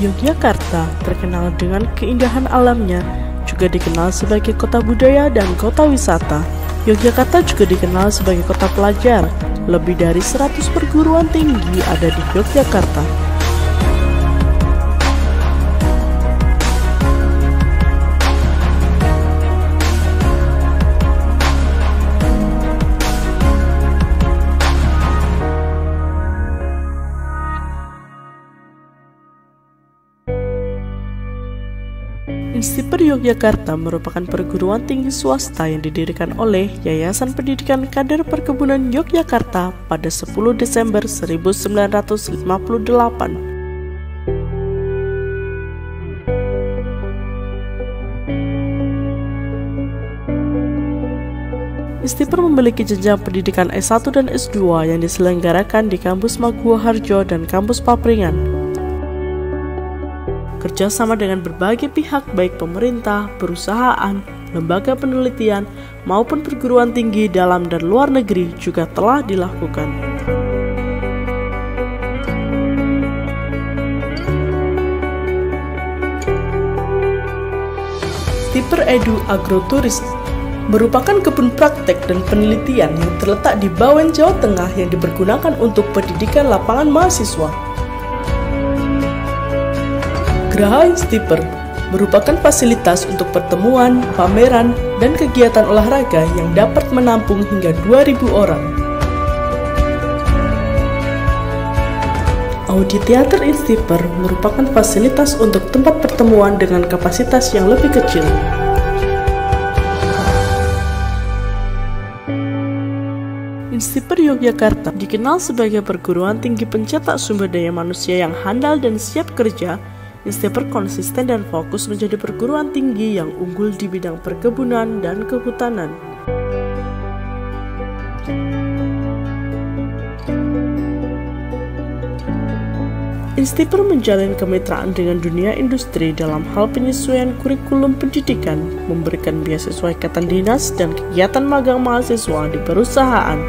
Yogyakarta terkenal dengan keindahan alamnya, juga dikenal sebagai kota budaya dan kota wisata. Yogyakarta juga dikenal sebagai kota pelajar. Lebih dari 100 perguruan tinggi ada di Yogyakarta. INSEAD Yogyakarta merupakan perguruan tinggi swasta yang didirikan oleh Yayasan Pendidikan Kader Perkebunan Yogyakarta pada 10 Desember 1958. INSEAD memiliki jenjang pendidikan S1 dan S2 yang diselenggarakan di kampus Maguwo Harjo dan kampus Papringan. Kerjasama dengan berbagai pihak baik pemerintah, perusahaan, lembaga penelitian, maupun perguruan tinggi dalam dan luar negeri juga telah dilakukan. Tipe Edu Agroturism merupakan kebun praktek dan penelitian yang terletak di Bawen, Jawa Tengah yang dipergunakan untuk pendidikan lapangan mahasiswa. Geraha Instiper merupakan fasilitas untuk pertemuan, pameran, dan kegiatan olahraga yang dapat menampung hingga 2.000 orang. Audi Theater Instiper merupakan fasilitas untuk tempat pertemuan dengan kapasitas yang lebih kecil. INSEAD Yogyakarta dikenal sebagai perguruan tinggi pencetak sumber daya manusia yang handal dan siap kerja. INSEAD konsisten dan fokus menjadi perguruan tinggi yang unggul di bidang perkebunan dan kehutanan. INSEAD menjalin kemitraan dengan dunia industri dalam hal penyesuaian kurikulum pendidikan, memberikan beasiswa ikatan dinas dan kegiatan magang mahasiswa di perusahaan.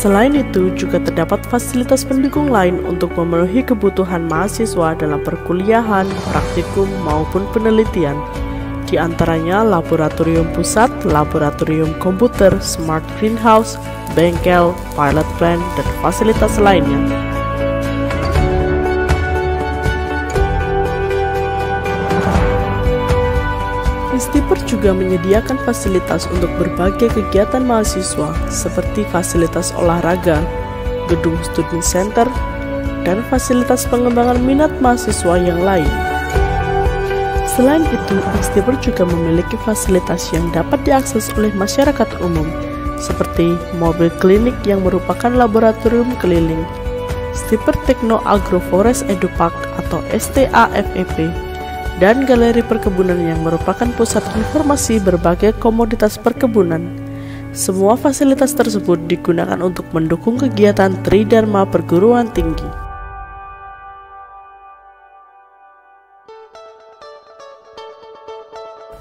Selain itu, juga terdapat fasilitas pendukung lain untuk memenuhi kebutuhan mahasiswa dalam perkuliahan, praktikum, maupun penelitian. Di antaranya laboratorium pusat, laboratorium komputer, smart greenhouse, bengkel, pilot plant, dan fasilitas lainnya. INSEAD juga menyediakan fasilitas untuk berbagai kegiatan mahasiswa seperti fasilitas olahraga, gedung student center, dan fasilitas pengembangan minat mahasiswa yang lain. Selain itu, INSEAD juga memiliki fasilitas yang dapat diakses oleh masyarakat umum, seperti mobil klinik yang merupakan laboratorium keliling, INSEAD Techno Agroforest Edupark atau STAFEP, dan galeri perkebunan yang merupakan pusat informasi berbagai komoditas perkebunan. Semua fasilitas tersebut digunakan untuk mendukung kegiatan Tridharma perguruan tinggi.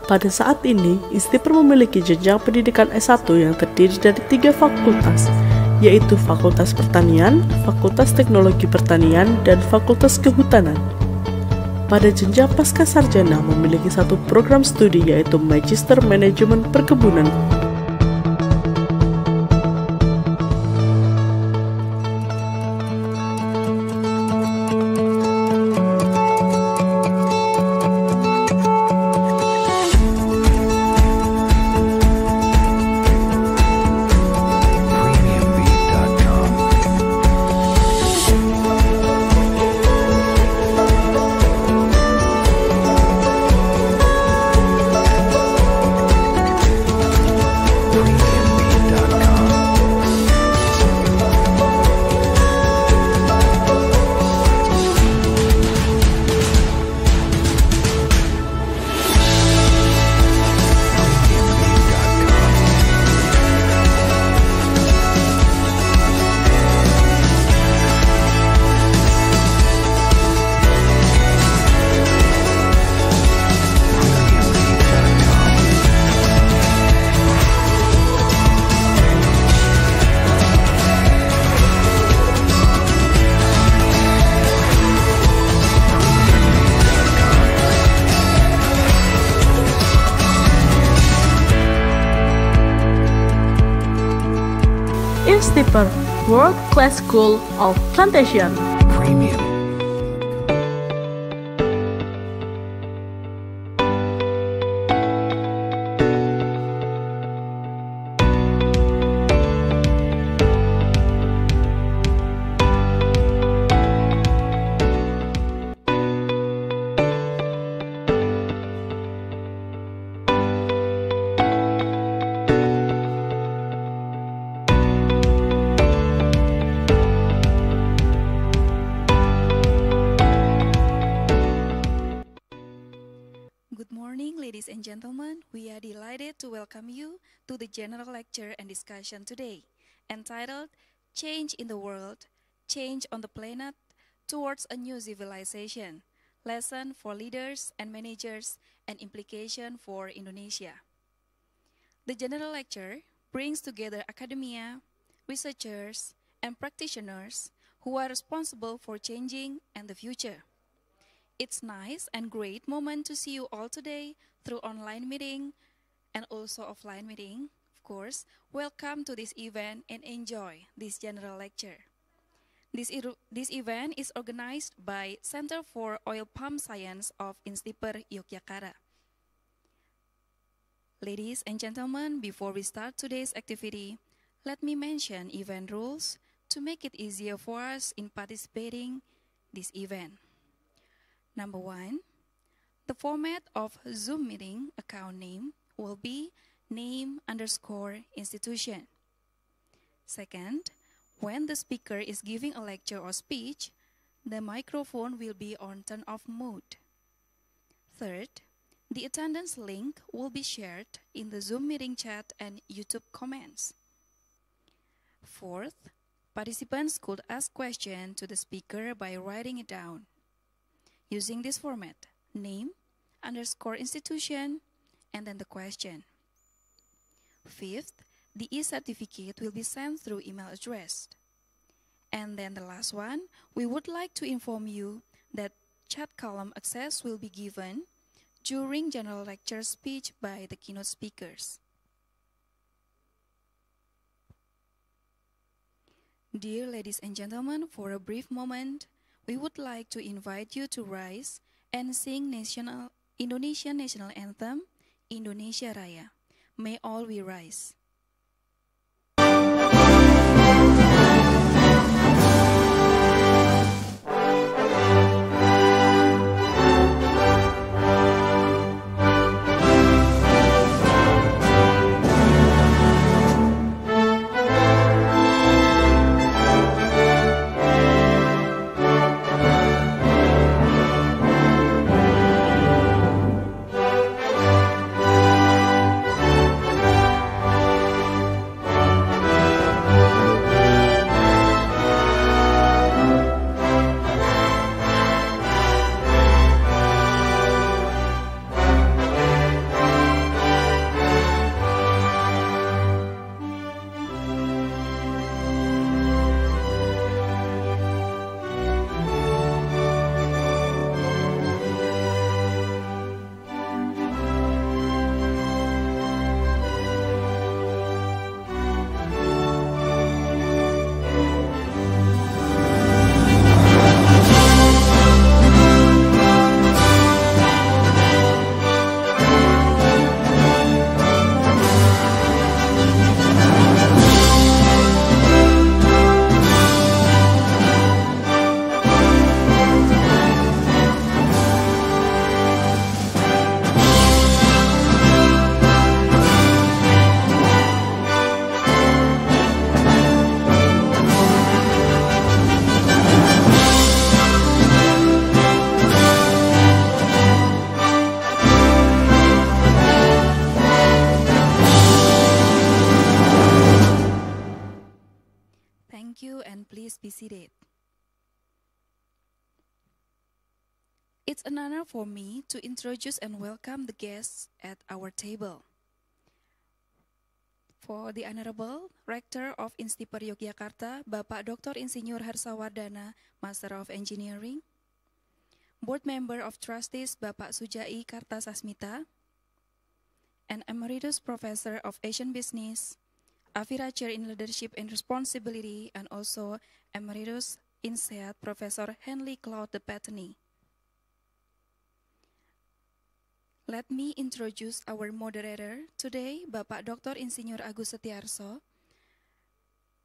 Pada saat ini, INSEAD memiliki jenjang pendidikan S1 yang terdiri dari 3 fakultas, yaitu Fakultas Pertanian, Fakultas Teknologi Pertanian, dan Fakultas Kehutanan. Pada jenjang pasca sarjana memiliki satu program studi yaitu Magister Manajemen Perkebunan. INSEAD, World Class School of Plantation. Premium. Good morning, ladies and gentlemen. We are delighted to welcome you to the general lecture and discussion today, entitled Change in the World, Change on the Planet Towards a New Civilization, Lesson for Leaders and Managers and Implication for Indonesia. The general lecture brings together academia, researchers, and practitioners who are responsible for changing and the future. It's nice and great moment to see you all today through online meeting and also offline meeting. Of course, welcome to this event and enjoy this general lecture. This event is organized by Center for Oil Palm Science of INSEAD, Yogyakarta. Ladies and gentlemen, before we start today's activity, let me mention event rules to make it easier for us in participating this event. Number 1, the format of Zoom meeting account name will be name_institution. Second, when the speaker is giving a lecture or speech, the microphone will be on turn-off mode. Third, the attendance link will be shared in the Zoom meeting chat and YouTube comments. Fourth, participants could ask questions to the speaker by writing it down. Using this format, name_institution, and then the question. Fifth, the e-certificate will be sent through email address. And then the last one, we would like to inform you that chat column access will be given during general lecture speech by the keynote speakers. Dear ladies and gentlemen, for a brief moment, we would like to invite you to rise and sing Indonesian National Anthem, Indonesia Raya. May all we rise. Thank you, and please be seated. It's an honor for me to introduce and welcome the guests at our table. For the Honorable Rector of INSEAD Yogyakarta, Bapak Dr. Insinyur Harsawardana, Master of Engineering. Board Member of Trustees, Bapak Sujai Kartasasmita. And Emeritus Professor of Asian Business, Avira Chair in Leadership and Responsibility, and also Emeritus INSEAD, Professor Henri-Claude de Bettignies. Let me introduce our moderator today, Bapak Dr. Insinyur Agus Setiarso.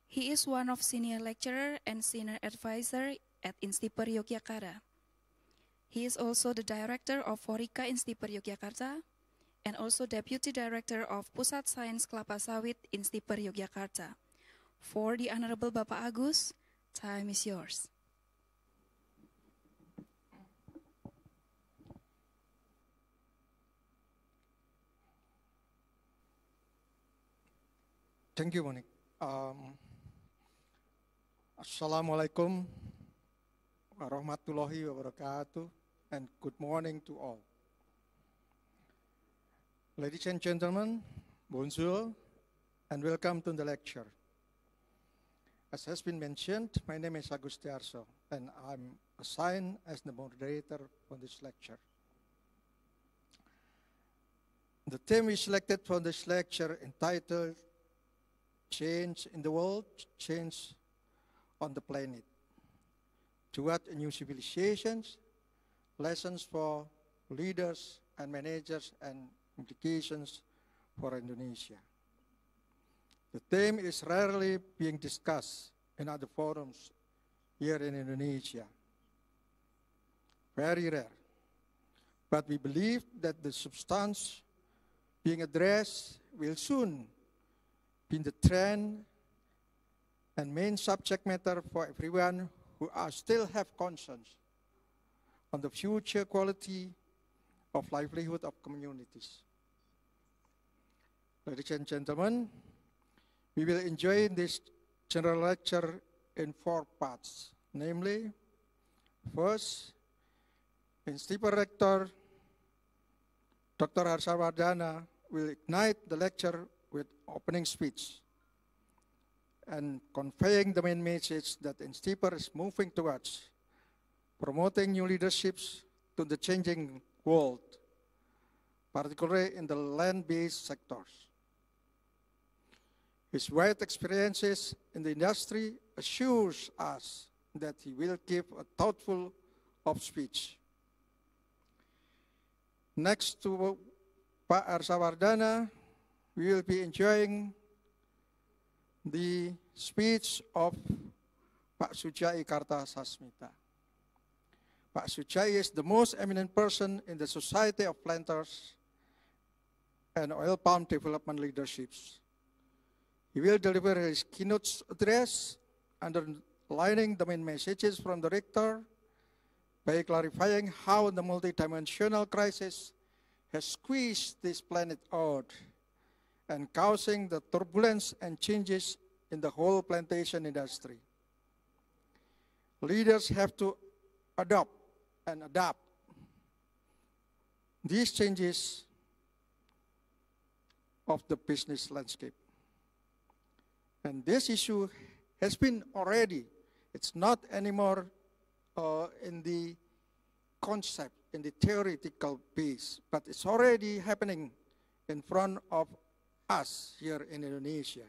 He is one of senior lecturer and senior advisor at Instiper Yogyakarta. He is also the director of Forika Instiper Yogyakarta and also deputy director of Pusat Sains Kelapa Sawit Instiper Yogyakarta. For the Honorable Bapak Agus, time is yours. Thank you, Monique. Assalamualaikum warahmatullahi wabarakatuh, and good morning to all. Ladies and gentlemen, bonjour, and welcome to the lecture. As has been mentioned, my name is Agus Setiarso, and I'm assigned as the moderator for this lecture. The theme we selected for this lecture entitled Change in the World, Change on the Planet. Toward a New Civilizations, Lessons for Leaders and Managers and Implications for Indonesia. The theme is rarely being discussed in other forums here in Indonesia. Very rare. But we believe that the substance being addressed will soon be the trend and main subject matter for everyone who still have concerns on the future quality of livelihood of communities. Ladies and gentlemen, we will enjoy this general lecture in 4 parts, namely, first, Instiper Rector Dr. Harsawardana will ignite the lecture with opening speech and conveying the main message that Instiper is moving towards promoting new leaderships to the changing world, particularly in the land-based sectors. His wide experiences in the industry assures us that he will give a thoughtful speech. Next to Pak Harsawardana, we will be enjoying the speech of Pak Sujai Kartasasmita. Pak Sujai is the most eminent person in the Society of Planters and Oil Palm Development Leaderships. He will deliver his keynote address underlining the main messages from the rector by clarifying how the multidimensional crisis has squeezed this planet out and causing the turbulence and changes in the whole plantation industry. Leaders have to adopt and adapt these changes of the business landscape. And this issue has been already, it's not anymore in the concept, in the theoretical base, but it's already happening in front of us here in Indonesia.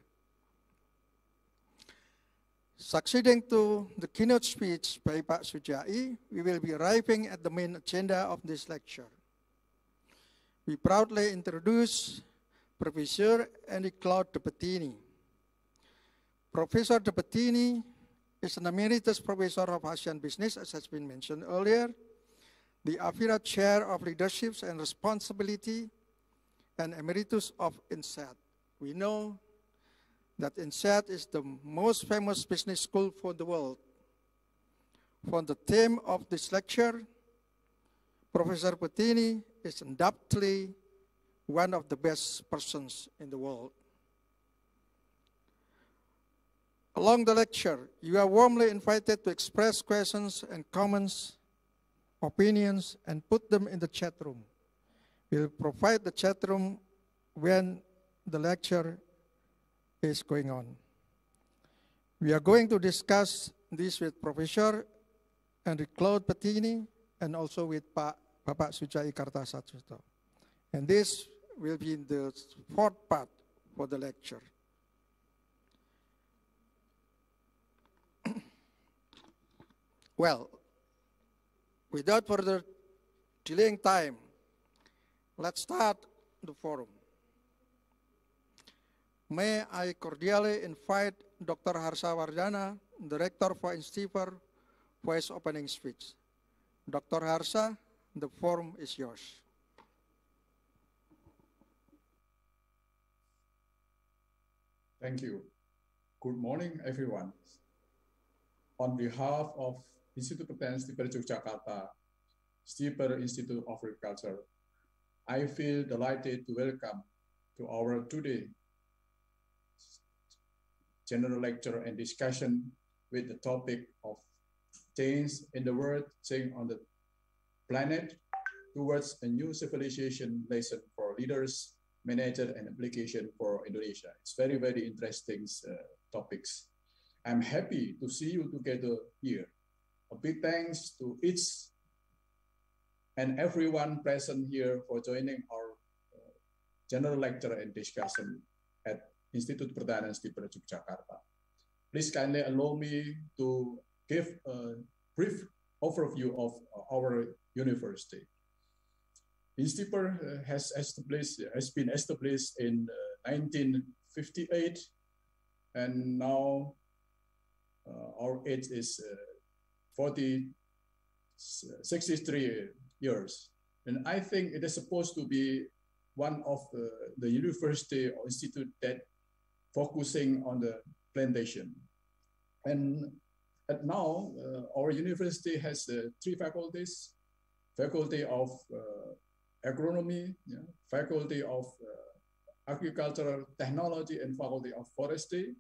Succeeding to the keynote speech by Pak Sujai, we will be arriving at the main agenda of this lecture. We proudly introduce Professor Henri-Claude de Bettignies. Professor de Bettignies is an emeritus professor of Asian business, as has been mentioned earlier, the Avira Chair of Leadership and Responsibility, and emeritus of INSEAD. We know that INSEAD is the most famous business school for the world. For the theme of this lecture, Professor Bettignies is undoubtedly one of the best persons in the world. Along the lecture, you are warmly invited to express questions and comments, opinions, and put them in the chat room. We'll provide the chat room when the lecture is going on. We are going to discuss this with Professor Henri-Claude de Bettignies and also with Bapak Sujai Well, without further delaying time, let's start the forum. May I cordially invite Dr. Harsha Wardana, Director for INSEAD, for his opening speech. Dr. Harsha, the forum is yours. Thank you. Good morning, everyone. On behalf of Institut Pertanian Stiper Yogyakarta, Stiper Institute of Agriculture, I feel delighted to welcome to our today general lecture and discussion with the topic of change in the world, change on the planet towards a new civilization lesson for leaders, managers, and application for Indonesia. It's very, very interesting topics. I'm happy to see you together here. A big thanks to each and everyone present here for joining our general lecture and discussion at Institut Pertanian Stiper Yogyakarta. Please kindly allow me to give a brief overview of our university. INSEAD has been established in 1958, and now our age is 63 years. And I think it is supposed to be one of the university or institute that focusing on the plantation. And now our university has 3 faculties: Faculty of Agronomy, Faculty of Agricultural Technology, and Faculty of Forestry.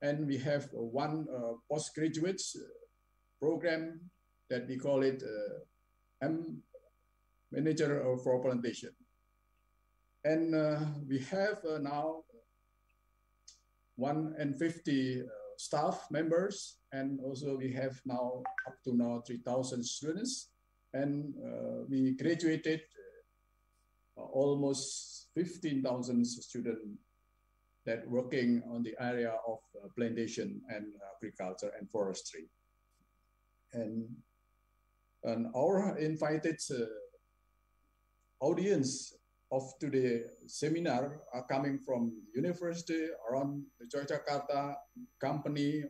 And we have one postgraduate program that we call it Manager for Plantation. And we have now 150 staff members, and also we have now up to now 3,000 students, and we graduated almost 15,000 students that working on the area of plantation and agriculture and forestry. And our invited audience of today's seminar are coming from university around Yogyakarta, company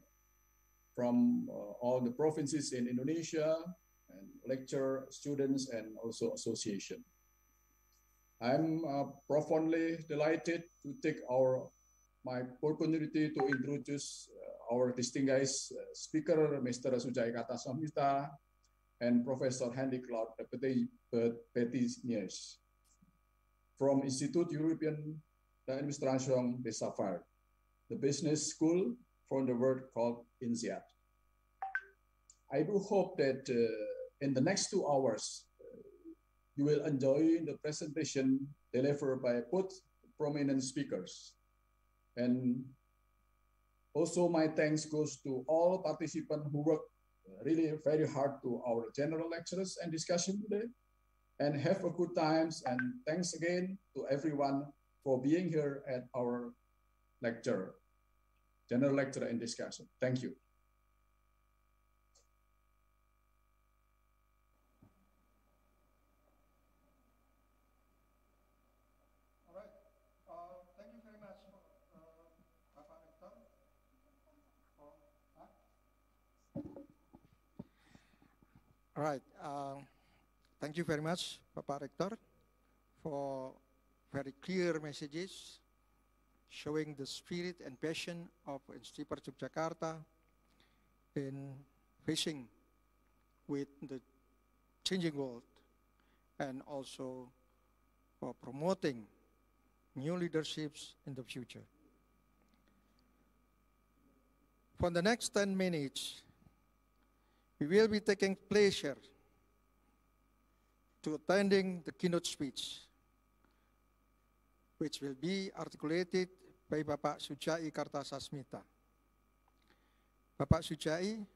from all the provinces in Indonesia, and lecture students and also association. I'm profoundly delighted to take my opportunity to introduce our distinguished speaker, Mr. Sujai Kartasamhita, and Professor Henri-Claude de Bettignies from Institut European d'Administration des Affaires, the business school from the word called INSEAD. I do hope that in the next 2 hours, you will enjoy the presentation delivered by both prominent speakers. And also my thanks goes to all participants who work really very hard to our general lectures and discussion today. And have a good times, and thanks again to everyone for being here at our lecture, general lecture and discussion. Thank you. All right. Thank you very much, Bapak Rektor. All right. Thank you very much, Bapak Rektor, for very clear messages showing the spirit and passion of Stiper Yogyakarta in facing with the changing world, and also for promoting new leaderships in the future. For the next 10 minutes, we will be taking pleasure to attending the keynote speech, which will be articulated by Bapak Sujai Kartasamhita. Bapak Sujai,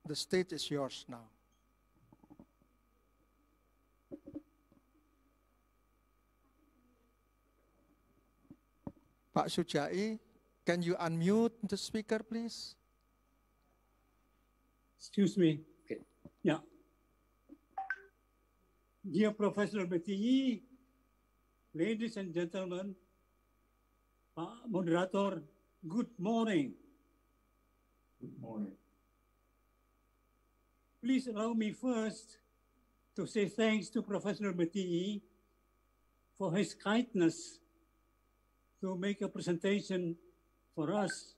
the stage is yours now. Pak Sujai, can you unmute the speaker, please? Excuse me. Okay. Yeah. Dear Professor Bettignies, ladies and gentlemen, moderator, good morning. Good morning. Please allow me first to say thanks to Professor Bettignies for his kindness to make a presentation for us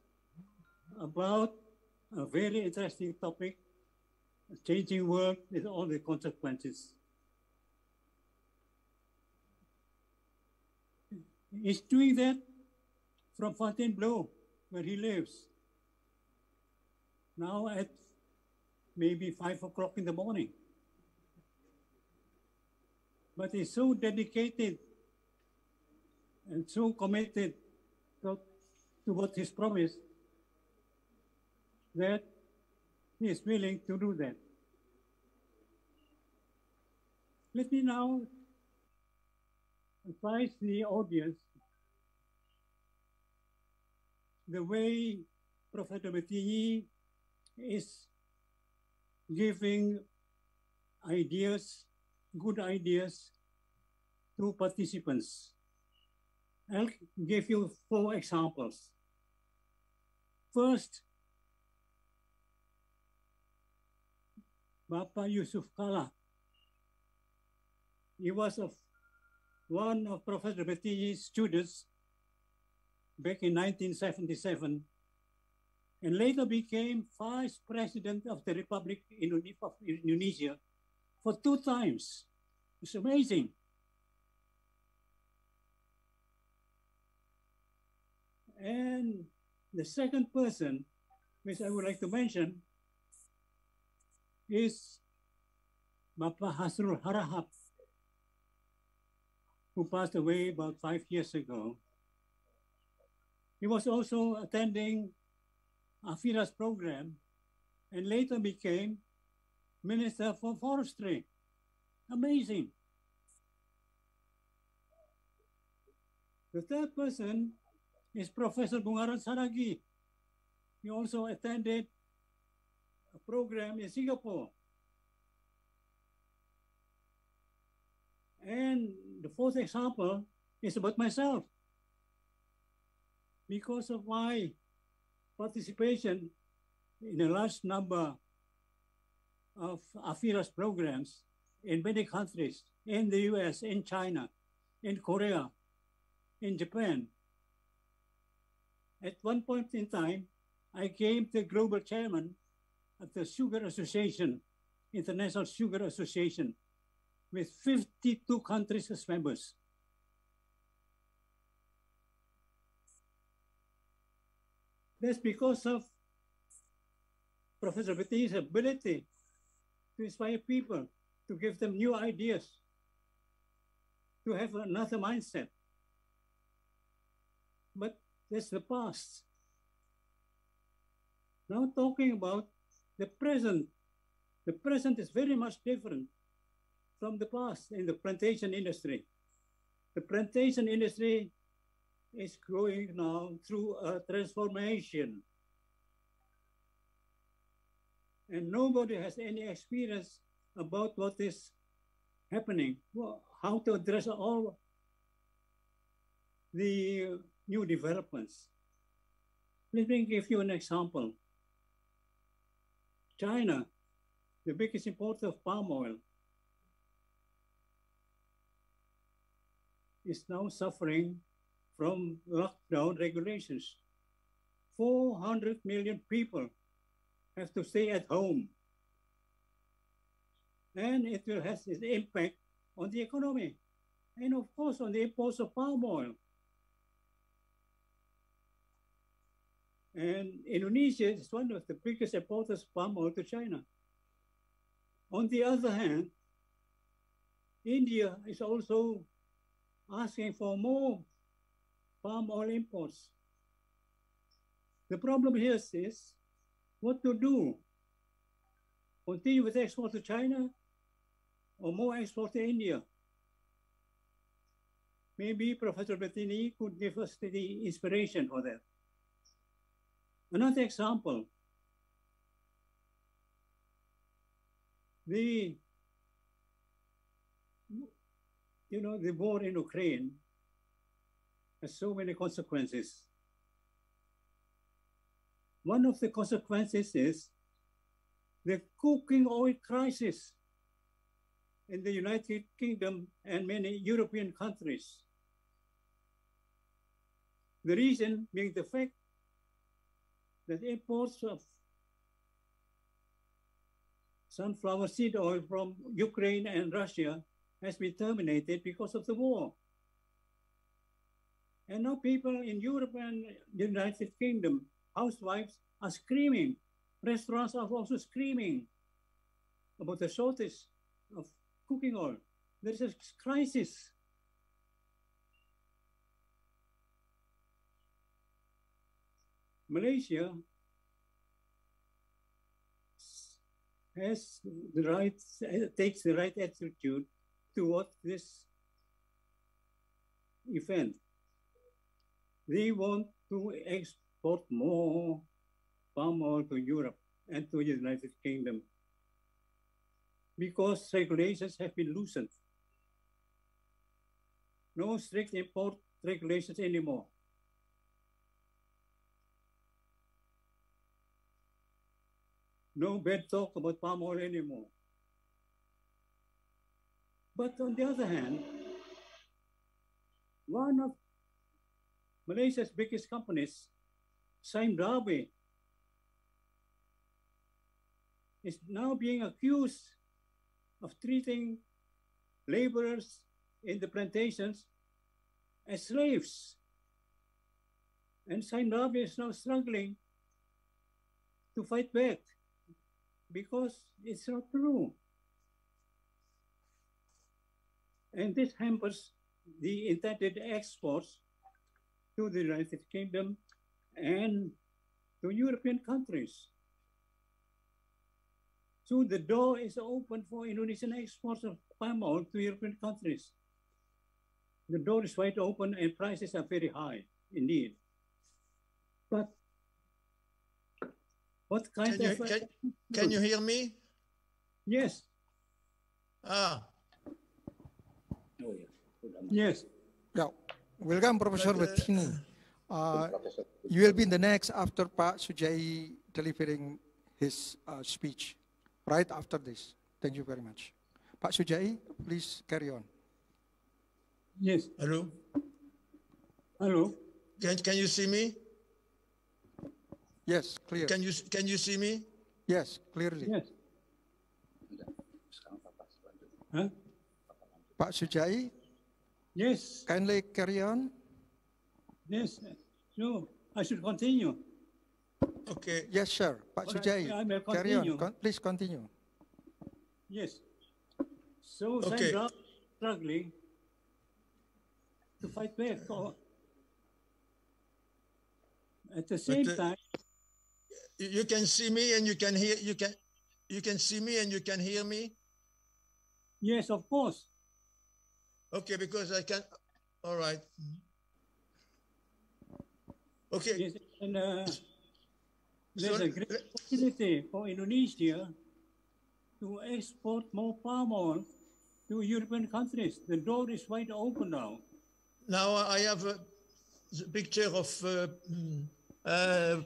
about a very interesting topic, a changing world with all the consequences. He's doing that from Fontainebleau, where he lives, now at maybe 5 o'clock in the morning. But he's so dedicated and so committed to what he's promised that he is willing to do that. Let me now advise the audience the way Professor Bettignies is giving ideas, good ideas to participants. I'll give you 4 examples. First, Bapak Yusuf Kala. He was one of Professor Bettignies' students back in 1977, and later became Vice President of the Republic of Indonesia for 2 times. It's amazing. And the second person, which I would like to mention, is Bapak Hasrul Harahap, who passed away about 5 years ago. He was also attending Afira's program and later became Minister for Forestry. Amazing. The third person is Professor Bungaran Saragi. He also attended a program in Singapore. And the fourth example is about myself. Because of my participation in a large number of Afira's programs in many countries, in the US, in China, in Korea, in Japan. At one point in time, I became the global chairman of the Sugar Association, International Sugar Association, with 52 countries as members. That's because of Professor Bettignies' ability to inspire people, to give them new ideas, to have another mindset. But that's the past. Now talking about the present. The present is very much different from the past in the plantation industry. The plantation industry is going now through a transformation. And nobody has any experience about what is happening, how to address all the new developments. Let me give you an example. China, the biggest importer of palm oil, is now suffering from lockdown regulations. 400 million people have to stay at home. And it will have its impact on the economy. And of course, on the imports of palm oil. And Indonesia is one of the biggest importers of palm oil to China. On the other hand, India is also asking for more palm oil imports. The problem here is what to do. Continue with export to China or more export to India? Maybe Professor Bettignies could give us the inspiration for that. Another example, the war in Ukraine has so many consequences. One of the consequences is the cooking oil crisis in the United Kingdom and many European countries. The reason being the fact that imports of sunflower seed oil from Ukraine and Russia has been terminated because of the war. And now people in Europe and the United Kingdom, housewives are screaming. Restaurants are also screaming about the shortage of cooking oil. There is a crisis. Malaysia takes the right attitude toward this event. They want to export more palm oil to Europe and to the United Kingdom because regulations have been loosened. No strict import regulations anymore. No bad talk about palm oil anymore. But on the other hand, one of Malaysia's biggest companies, dari, is now being accused of treating laborers in the plantations as slaves. And dari is now struggling to fight back because it's not true. And this hampers the intended exports to the United Kingdom and to European countries. So the door is open for Indonesian exports of palm oil to European countries. The door is wide open and prices are very high, indeed. But what kind of... Can you hear me? Yes. Ah. Yes. Yeah. Welcome, Professor Bettignies. You will be the next after Pak Sujai delivering his speech. Right after this. Thank you very much. Pak Sujai, please carry on. Yes. Hello. Hello. Can you see me? Yes, clear. Can you see me? Yes, clearly. Yes. Huh? Pak Sujai, Yes. kindly carry on. Yes. So I should continue. Okay. Yes, sir. Pak Well, Sujai, I will carry on. continue. Please continue. Yes. So Okay. Sandra struggling to fight back. At the same time, You can see me and you can hear. You can see me and you can hear me. yes, of course. Okay, because I can. All right. Okay. Yes, and there's So, a great opportunity for Indonesia to export more palm oil to European countries. The door is wide open now. Now I have a picture of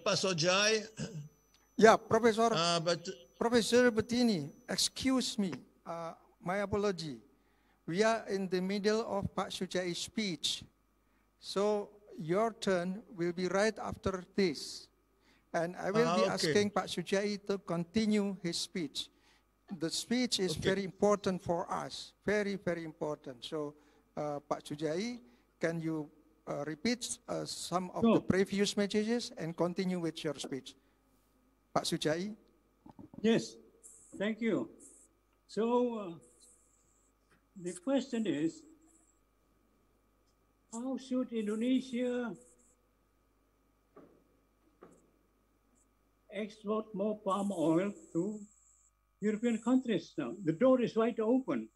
Pasojai, Yeah, Professor but Professor Bettignies, excuse me, my apology. We are in the middle of Pak Sujai's speech. So your turn will be right after this. And I will be okay. asking Pak Sujai to continue his speech. The speech is Okay. very important for us, very, very important. So Pak Sujai, can you repeat some of the Sure. previous messages and continue with your speech? Pak Sujai? Yes, thank you. So the question is, how should Indonesia export more palm oil to European countries now? The door is wide open.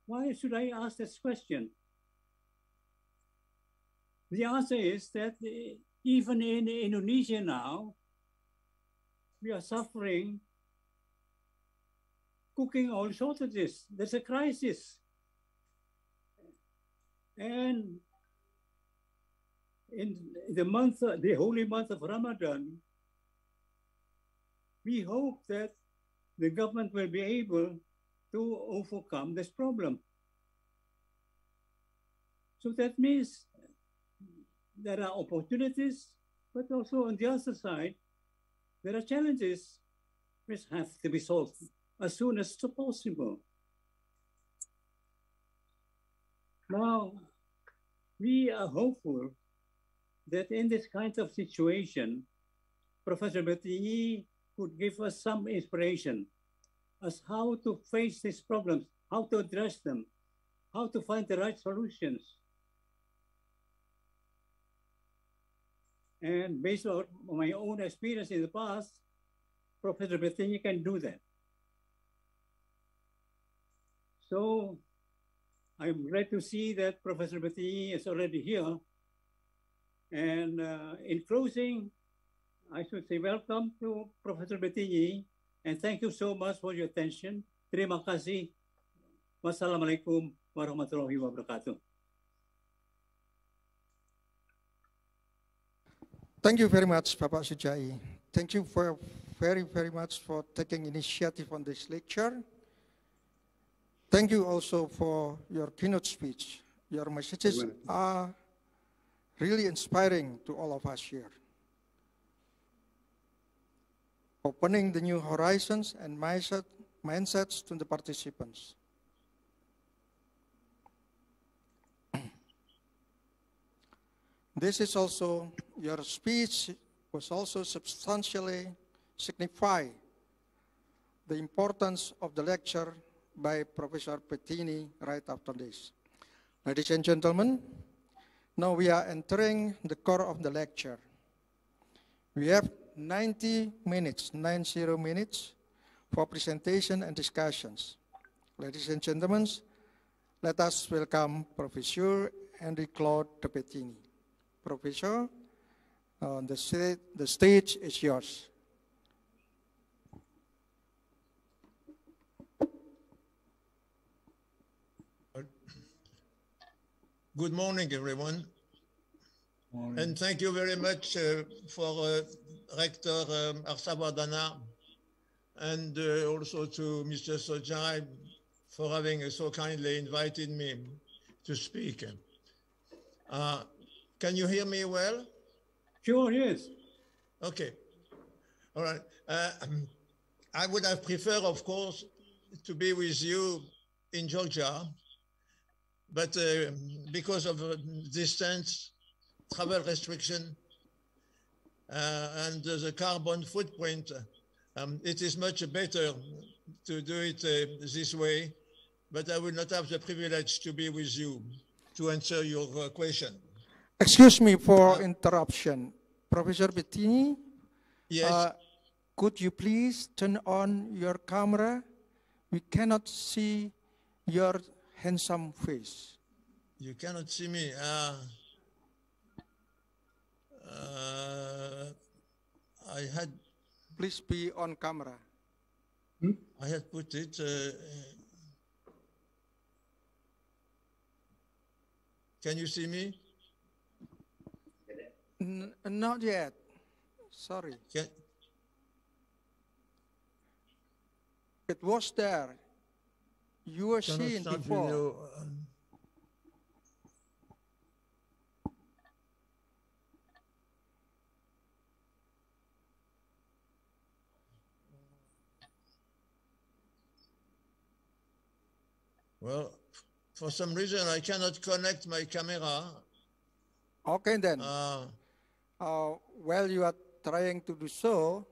Why should I ask this question? The answer is that even in Indonesia now, we are suffering cooking oil shortages. There's a crisis. And in the holy month of Ramadan, we hope that the government will be able to overcome this problem. So that means there are opportunities, but also on the other side, there are challenges which have to be solved as soon as possible. Now, we are hopeful that in this kind of situation, Professor Bettignies could give us some inspiration as how to face these problems, how to address them, how to find the right solutions. And based on my own experience in the past, Professor Bettignies can do that. So I'm glad to see that Professor Bettignies is already here. And in closing, I should say welcome to Professor Bettignies, and thank you so much for your attention. Terima kasih. Wassalamualaikum warahmatullahi wabarakatuh. Thank you very much, Bapak Sujai. Thank you very much for taking initiative on this lecture. Thank you also for your keynote speech. Your messages are really inspiring to all of us here. Opening the new horizons and mindsets to the participants. This is also, your speech was also substantially signify the importance of the lecture by Professor Bettignies right after this. Ladies and gentlemen, now we are entering the core of the lecture. We have 90 minutes for presentation and discussions. Ladies and gentlemen, let us welcome Professor Henri-Claude de Bettignies. Professor, the stage is yours. Good morning, everyone. Morning. And thank you very much for Rector Arsabadana and also to Mr. Sojai for having so kindly invited me to speak. Can you hear me well? Sure, yes. Okay. All right. I would have preferred, of course, to be with you in Georgia, but because of distance, travel restriction, and the carbon footprint, it is much better to do it this way, but I will not have the privilege to be with you to answer your question. Excuse me for interruption. Professor Bettignies, yes. Could you please turn on your camera? We cannot see your handsome face. You cannot see me. I had... Please be on camera. I had put it... Can you see me? Not yet. Sorry. It was there. You were seen before. Video, Well, for some reason, I cannot connect my camera. Okay, then. While you are trying to do so,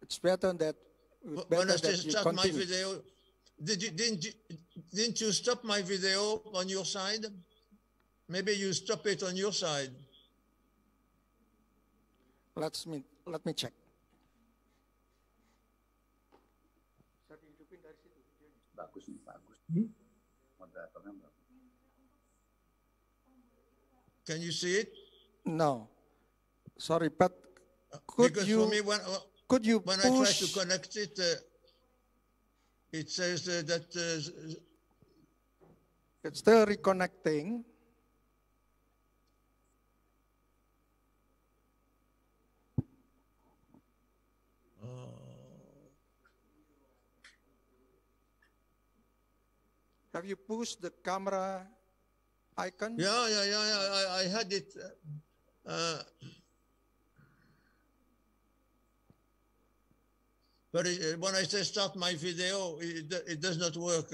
it's better that you start my continue. video. Didn't you stop my video on your side? Maybe you stop it on your side. Let me check. Can you see it? No. Sorry, but could because you... for me, Could you when push? I try to connect it, it says that It's still reconnecting. Have you pushed the camera icon? yeah. I had it. But when I say start my video, it does not work.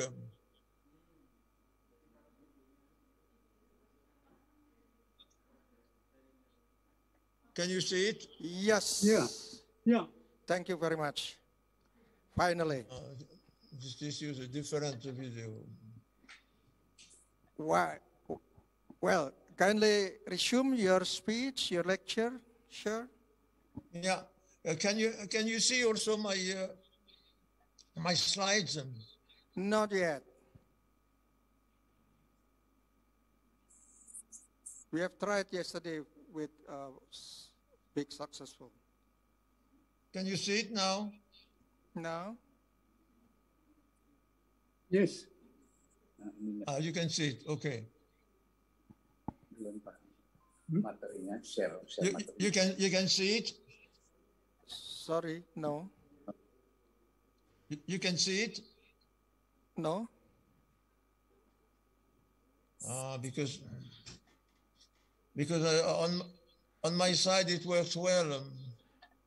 Can you see it? Yes. Yeah. Thank you very much. Finally. This is a different video. Why? Well, kindly resume your speech, your lecture. Sure. Yeah. Can you see also my my slides? Not yet. We have tried yesterday with big successful. Can you see it now? No? Yes. You can see it. Okay. Materinya share You can see it. Sorry, no. You can see it. No? Because on my side it works well.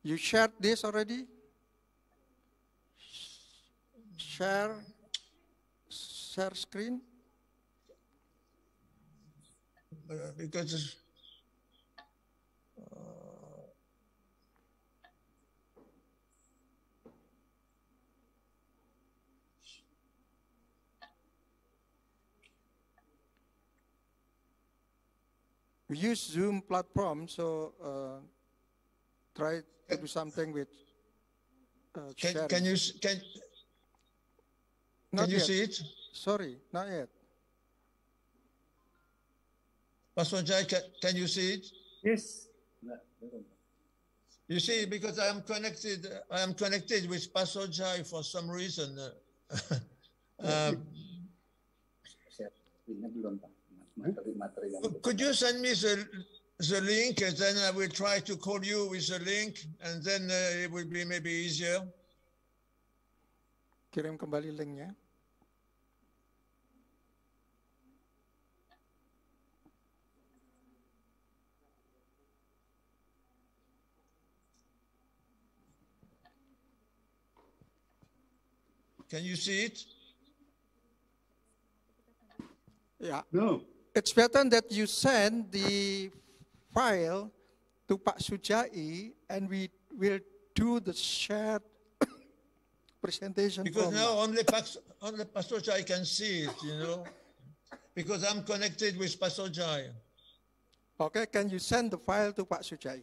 You shared this already? Share screen? Because we use Zoom platform, so try to do something with sharing. can you Not yet. see it? Sorry, not yet. Pastor Jai, can you see it? Yes. You see, because I am connected with Pastor Jai for some reason. Could you send me the link, and then I will try to call you with the link, and then it will be maybe easier. Kirim kembali linknya. Can you see it? Yeah. No. It's better that you send the file to Pak Sujai, and we will do the shared presentation. Because now only Pastor Jai can see it, you know, because I'm connected with Pastor Jai. Okay, can you send the file to Pak Sujai?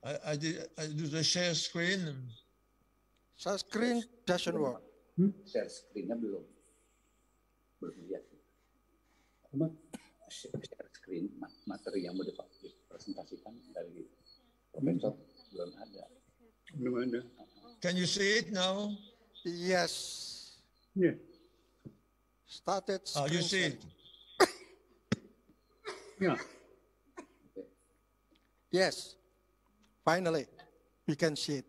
I do the share screen. Share screen doesn't work. Share screen-nya belum lihat. Share screen materi yang mau dipresentasikan dari Profesor belum ada. Belum ada. Can you see it now? Yes. Yeah. Started. You see it? Yeah. Yes. Finally, we can see it.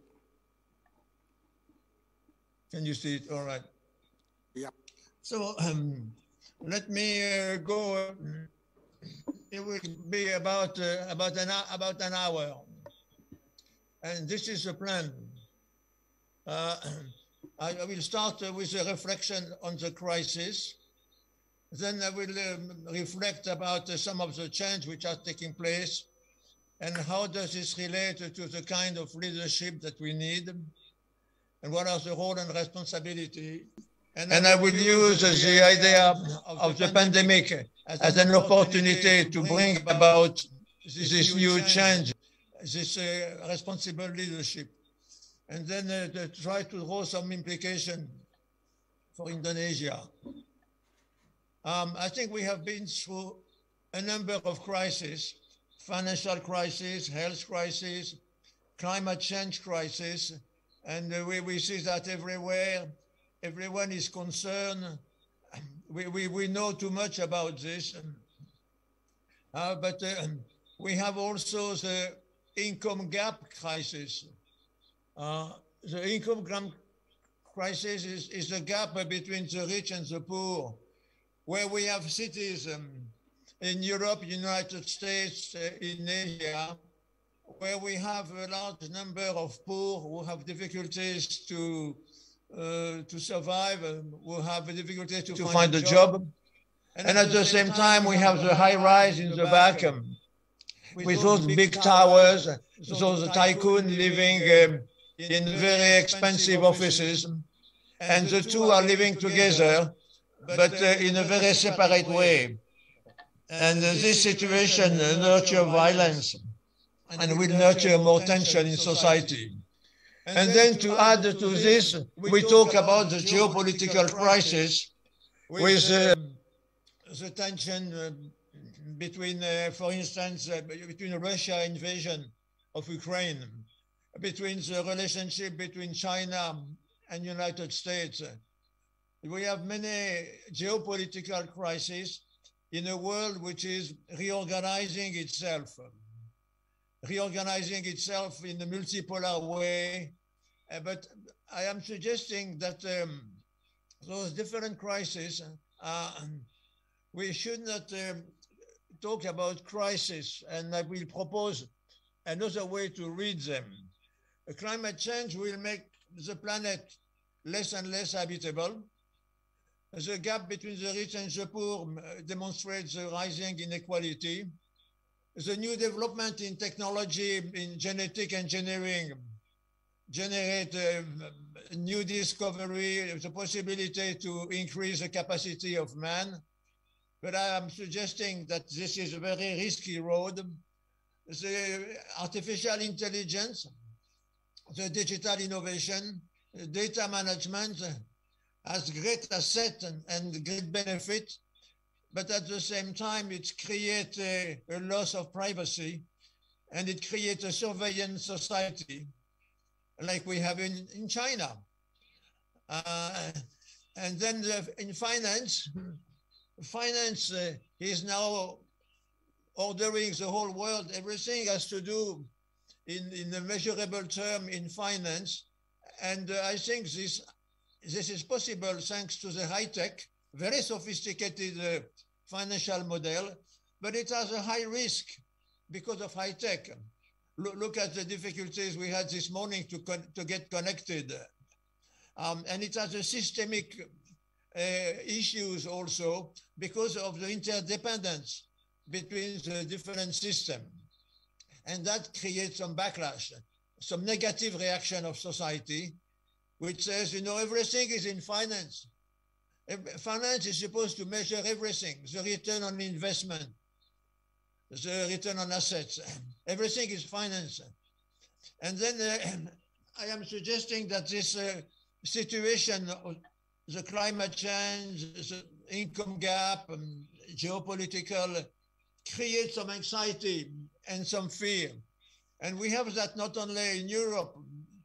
Can you see it? All right. Yep. So let me go. It will be about an hour, and this is the plan. I will start with a reflection on the crisis. Then I will reflect about some of the change which are taking place, and how does this relate to the kind of leadership that we need, and what are the role and responsibility. And I will use the idea of the pandemic as an opportunity to bring about this new change, this responsible leadership, and then to try to draw some implication for Indonesia. I think we have been through a number of crises, financial crisis, health crisis, climate change crisis, and we see that everywhere. Everyone is concerned. We know too much about this, but we have also the income gap crisis. The income gap crisis is the gap between the rich and the poor, where we have cities in Europe, United States, in Asia, where we have a large number of poor who have difficulties to survive, who have difficulties to find a job. And at the same time, we have the high rise in the back with those big towers, those tycoons living in very expensive offices. And the two are living together, but in a very separate way. And this situation nurtures violence and will nurture more tension in society. And then to add to this, we talk about the geopolitical crisis with the tension between, for instance, between Russia invasion of Ukraine, between the relationship between China and United States. We have many geopolitical crises in a world which is reorganizing itself in a multipolar way. But I am suggesting that those different crises, we should not talk about crisis, and I will propose another way to read them. Climate change will make the planet less and less habitable. The gap between the rich and the poor demonstrates the rising inequality. The new development in technology, in genetic engineering, generate new discovery, the possibility to increase the capacity of man. But I am suggesting that this is a very risky road. The artificial intelligence, the digital innovation, data management has great asset and great benefit, but at the same time, it creates a loss of privacy, and it creates a surveillance society like we have in China. And then in finance is now ordering the whole world. Everything has to do in a measurable term in finance. And I think this is possible thanks to the high-tech, very sophisticated financial model, but it has a high risk because of high-tech. Look at the difficulties we had this morning to get connected. And it has a systemic issues also because of the interdependence between the different systems. And that creates some backlash, some negative reaction of society, which says, you know, everything is in finance. Finance is supposed to measure everything, the return on investment, the return on assets. Everything is finance. And then I am suggesting that this situation, the climate change, the income gap, geopolitical, creates some anxiety and some fear. And we have that not only in Europe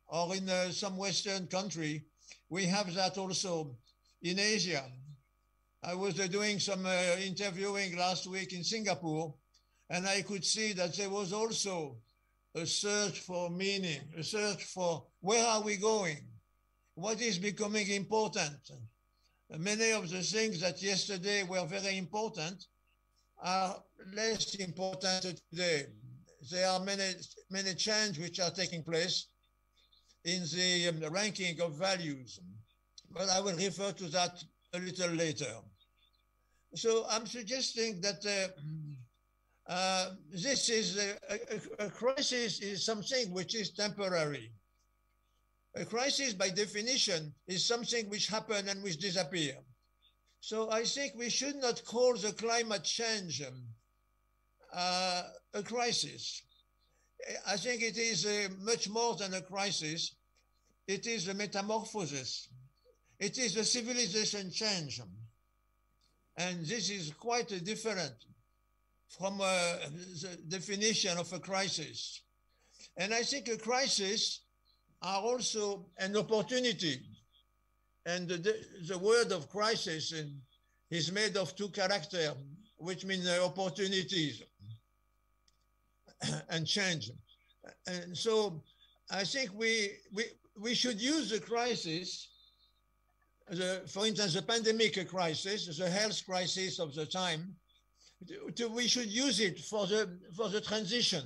or in some Western country, we have that also in Asia. I was doing some interviewing last week in Singapore, and I could see that there was also a search for meaning, a search for where are we going? What is becoming important? Many of the things that yesterday were very important are less important today. There are many changes which are taking place in the ranking of values, but I will refer to that a little later. So I'm suggesting that this is a crisis is something which is temporary. A crisis, by definition, is something which happens and which disappears. So I think we should not call the climate change a crisis. I think it is much more than a crisis. It is a metamorphosis. It is a civilization change. And this is quite different from the definition of a crisis. And I think a crisis are also an opportunity. And the word of crisis is made of two characters, which mean opportunities and change. And so I think we should use the crisis, for instance, the pandemic crisis, the health crisis of the time, we should use it for the transition.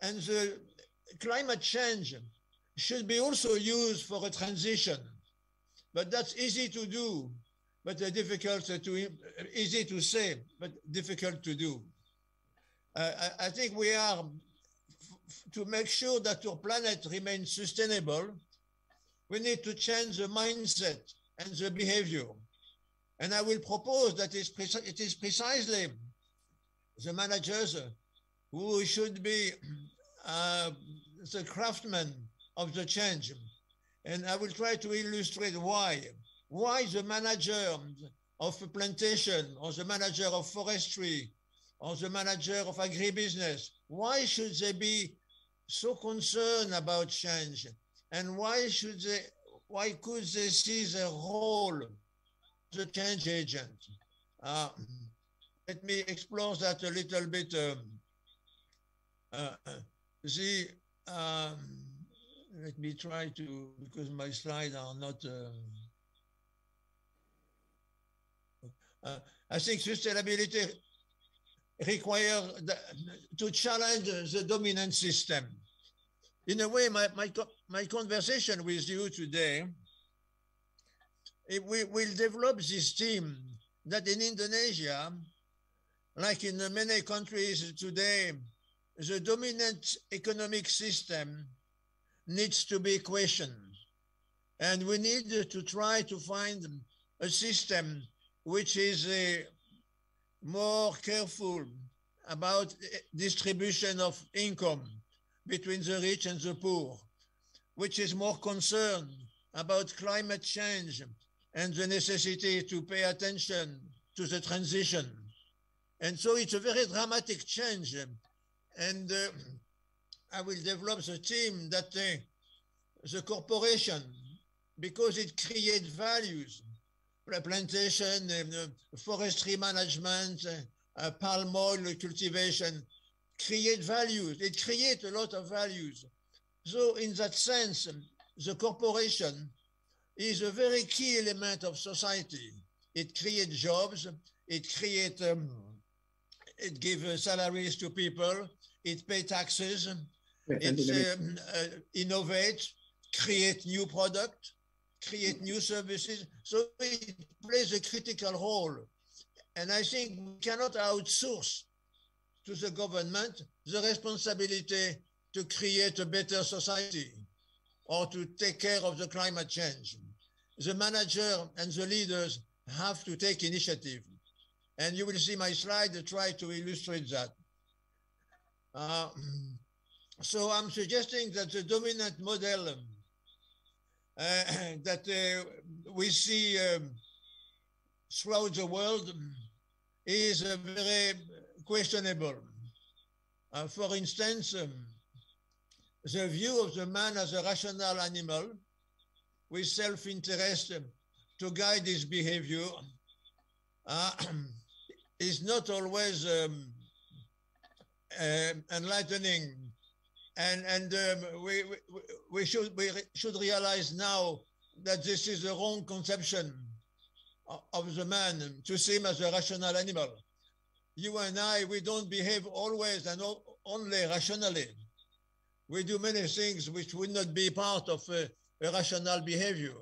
And the climate change should be also used for a transition. But that's easy to do, but easy to say, but difficult to do. I think we are, to make sure that our planet remains sustainable, we need to change the mindset and the behavior. And I will propose that it is precisely the managers who should be the craftsmen of the change. And I will try to illustrate why. Why the manager of a plantation, or the manager of forestry, or the manager of agribusiness, why should they be so concerned about change? And why could they see the role of the change agent? Let me explore that a little bit. Let me try to, because my slides are not. I think sustainability requires to challenge the dominant system. In a way, my conversation with you today, we will develop this theme that in Indonesia, like in many countries today, the dominant economic system needs to be questioned. And we need to try to find a system which is more careful about distribution of income between the rich and the poor, which is more concerned about climate change and the necessity to pay attention to the transition. And so it's a very dramatic change. And I will develop the theme that the corporation, because it creates values, plantation, forestry management, palm oil cultivation, create values. It creates a lot of values. So in that sense, the corporation is a very key element of society. It creates jobs, it creates, it gives salaries to people, it pays taxes, it innovates, create new products, create new services. So it plays a critical role. And I think we cannot outsource to the government the responsibility to create a better society or to take care of the climate change. The manager and the leaders have to take initiative. And you will see my slide to try to illustrate that. So I'm suggesting that the dominant model that we see throughout the world is very questionable. For instance, the view of the man as a rational animal with self-interest to guide his behavior is not always enlightening. And we should realize now that this is the wrong conception of the man, to see him as a rational animal. You and I, we don't behave always and only rationally. We do many things which would not be part of a rational behavior.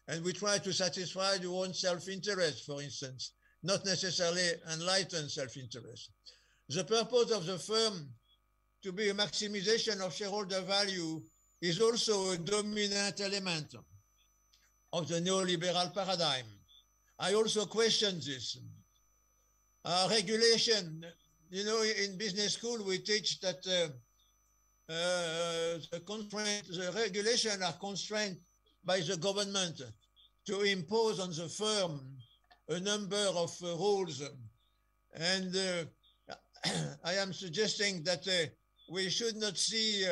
And we try to satisfy your own self-interest, for instance, not necessarily enlightened self-interest. The purpose of the firm to be a maximization of shareholder value is also a dominant element of the neoliberal paradigm. I also question this. Regulation, you know, in business school, we teach that the regulations are constrained by the government to impose on the firm a number of rules. And I am suggesting that we should not see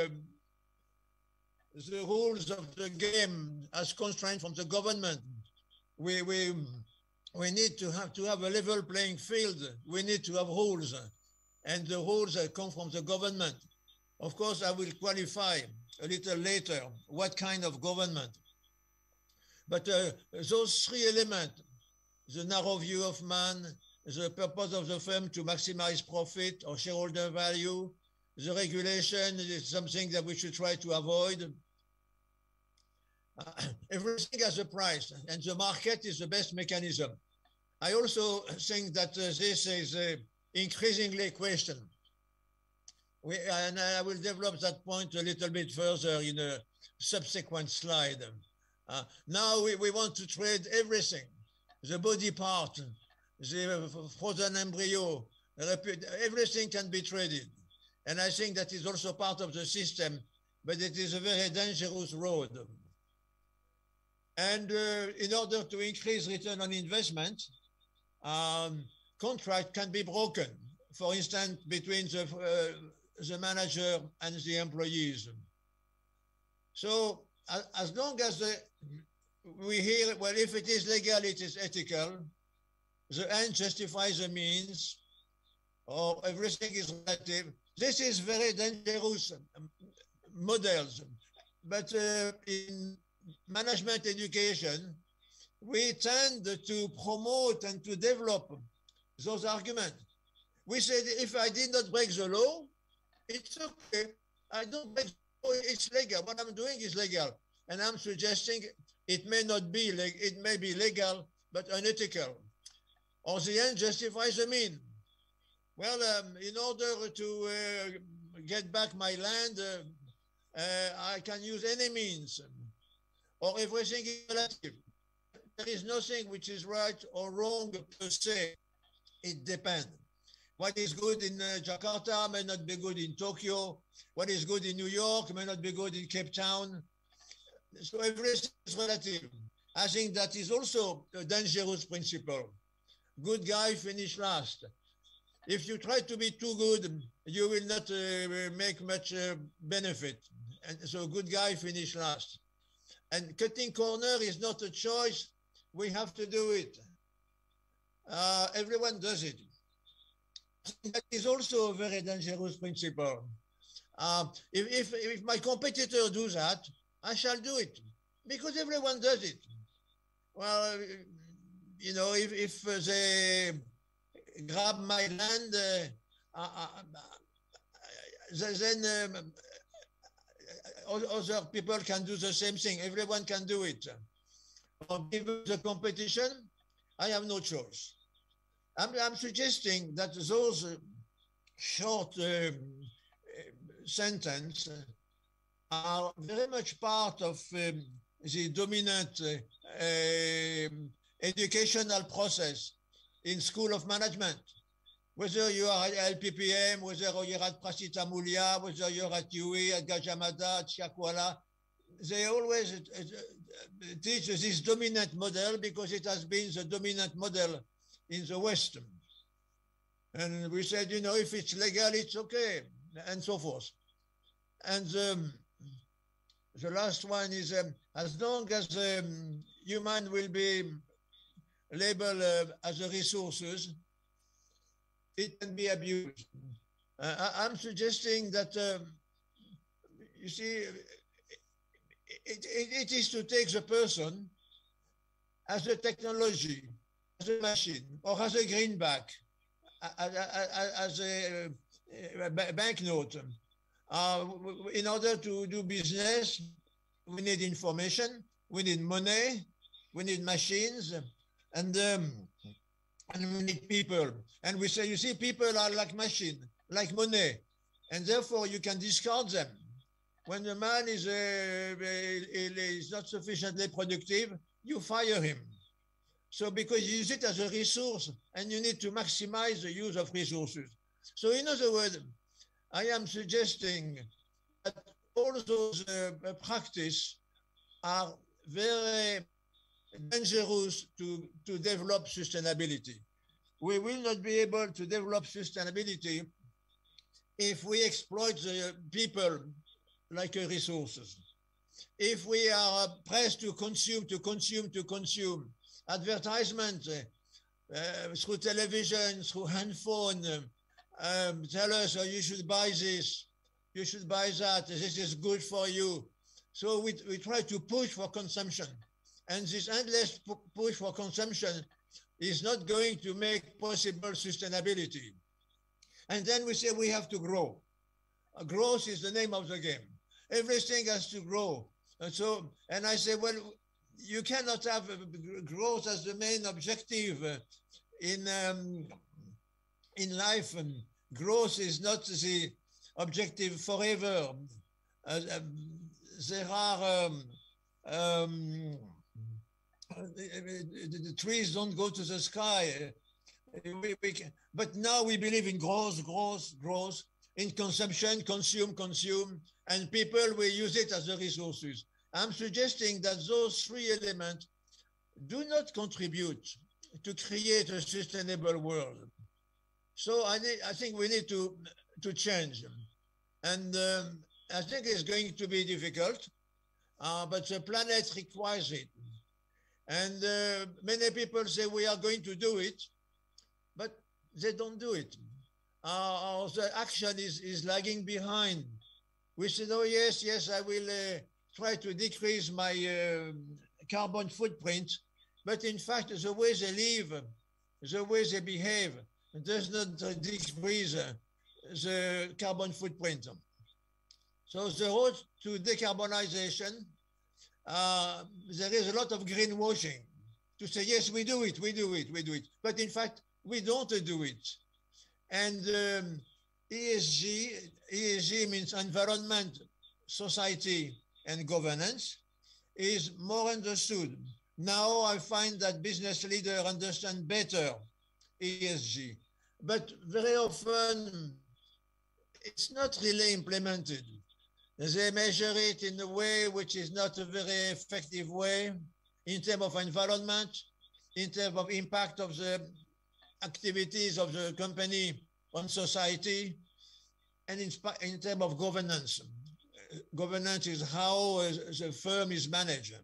the rules of the game as constrained from the government. We need to have a level playing field. We need to have rules, and the rules come from the government. Of course, I will qualify a little later what kind of government. But those three elements, the narrow view of man, the purpose of the firm to maximize profit or shareholder value, the regulation is something that we should try to avoid. Everything has a price, and the market is the best mechanism. I also think that this is increasingly questioned. And I will develop that point a little bit further in a subsequent slide. Now we want to trade everything, the body part, the frozen embryo, everything can be traded. And I think that is also part of the system, but it is a very dangerous road. And in order to increase return on investment, contract can be broken, for instance, between the manager and the employees. So as long as we hear, well, if it is legal, it is ethical, the end justifies the means, or everything is relative. This is very dangerous models. But in management education, we tend to promote and to develop those arguments. We said, if I did not break the law, it's okay. I don't break the law, it's legal. What I'm doing is legal. And I'm suggesting it may not be, it may be legal, but unethical. Or the end justifies the mean. Well, in order to get back my land, I can use any means. Or everything is relative. There is nothing which is right or wrong per se. It depends. What is good in Jakarta may not be good in Tokyo. What is good in New York may not be good in Cape Town. So everything is relative. I think that is also a dangerous principle. Good guy finish last. If you try to be too good, you will not make much benefit. And so good guy finish last. And cutting corner is not a choice. We have to do it. Everyone does it. That is also a very dangerous principle. If my competitor does that, I shall do it because everyone does it. Well, you know, if they grab my land, then other people can do the same thing. Everyone can do it. Given the competition, I have no choice. I'm suggesting that those short sentences are very much part of the dominant educational process in School of Management. Whether you are at LPPM, whether you're at Prasita Mulya, whether you're at UE, at Gajamada, at Chakwala, they always teach this dominant model because it has been the dominant model in the West. And we said, you know, if it's legal, it's okay, and so forth. And the last one is, as long as human will be labeled as a resources, it can be abused. I'm suggesting that, you see, it is to take the person as a technology, as a machine, or as a greenback, as a banknote. In order to do business, we need information, we need money, we need machines, and we need people. And we say, you see, people are like machine, like money, and therefore you can discard them. When the man is not sufficiently productive, you fire him. So because you use it as a resource, and you need to maximize the use of resources. So in other words, I am suggesting that all those practices are very dangerous to develop sustainability. We will not be able to develop sustainability if we exploit the people like resources. If we are pressed to consume, advertisement through television, through handphone, tell us, you should buy this, you should buy that, this is good for you. So we try to push for consumption. And this endless push for consumption is not going to make possible sustainability. And then we say we have to grow. Growth is the name of the game. Everything has to grow. And I say, well, you cannot have growth as the main objective in life. Growth is not the objective forever. There are the trees don't go to the sky. But now we believe in growth, in consumption, consume, and people will use it as the resources. I'm suggesting that those three elements do not contribute to create a sustainable world. So I think we need to change. And I think it's going to be difficult, but the planet requires it. And many people say we are going to do it, but they don't do it. The action is lagging behind. We said, oh, yes, I will try to decrease my carbon footprint. But in fact, the way they live, the way they behave, does not decrease the carbon footprint. So the road to decarbonization, there is a lot of greenwashing to say, yes, we do it. But in fact, we don't do it. And ESG means environment, society, and governance, is more understood. Now I find that business leaders understand better ESG, but very often it's not really implemented. They measure it in a way which is not a very effective way in terms of environment, in terms of impact of the activities of the company on society, and in terms of governance. Governance is how the firm is managed.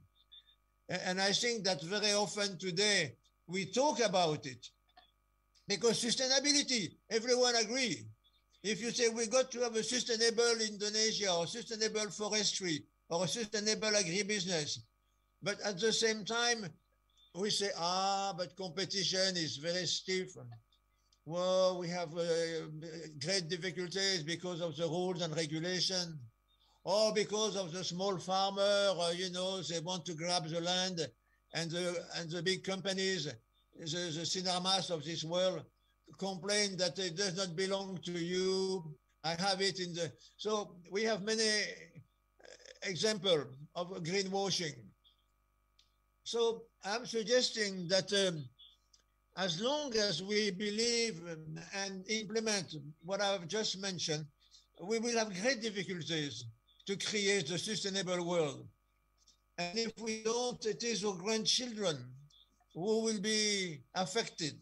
And I think that very often today we talk about it because sustainability, everyone agrees. If you say we got to have a sustainable Indonesia or sustainable forestry or a sustainable agribusiness, but at the same time, we say, but competition is very stiff. Well, we have great difficulties because of the rules and regulation, or because of the small farmer, they want to grab the land, and the big companies, the Sinarmas of this world, complain that it does not belong to you. I have it in the... So we have many examples of greenwashing. So I'm suggesting that as long as we believe and implement what I've just mentioned, we will have great difficulties to create a sustainable world. And if we don't, it is our grandchildren who will be affected.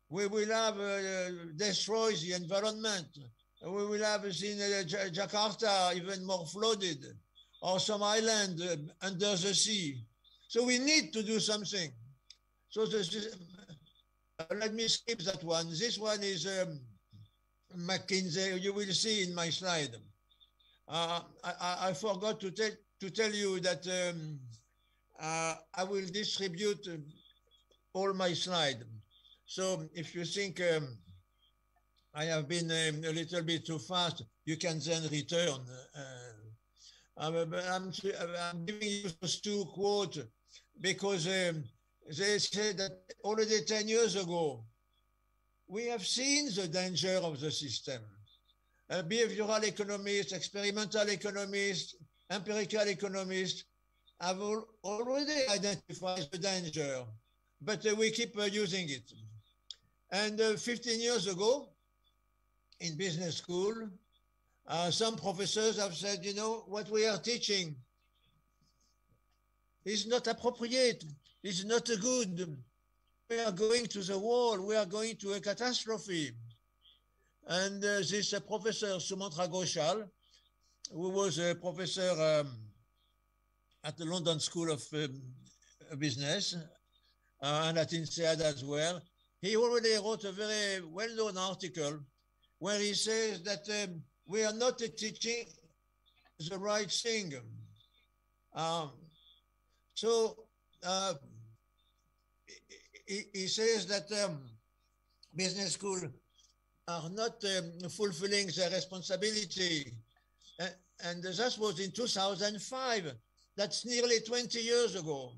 We will have destroyed the environment. We will have seen Jakarta even more flooded, or some island under the sea. So we need to do something. So let me skip that one. This one is McKinsey. You will see in my slide. I forgot to tell you that I will distribute all my slides. So if you think I have been a little bit too fast, you can then return. I'm giving you those two quotes because they said that already 10 years ago, we have seen the danger of the system. Behavioral economists, experimental economists, empirical economists have already identified the danger, but we keep using it. And 15 years ago, in business school, some professors have said, what we are teaching is not appropriate, it's not good. We are going to the wall, we are going to a catastrophe. And this Professor Sumantra Ghoshal, who was a professor at the London School of Business and at INSEAD as well, he already wrote a very well-known article where he says that we are not teaching the right thing. He says that business schools are not fulfilling their responsibility. And that was in 2005. That's nearly 20 years ago.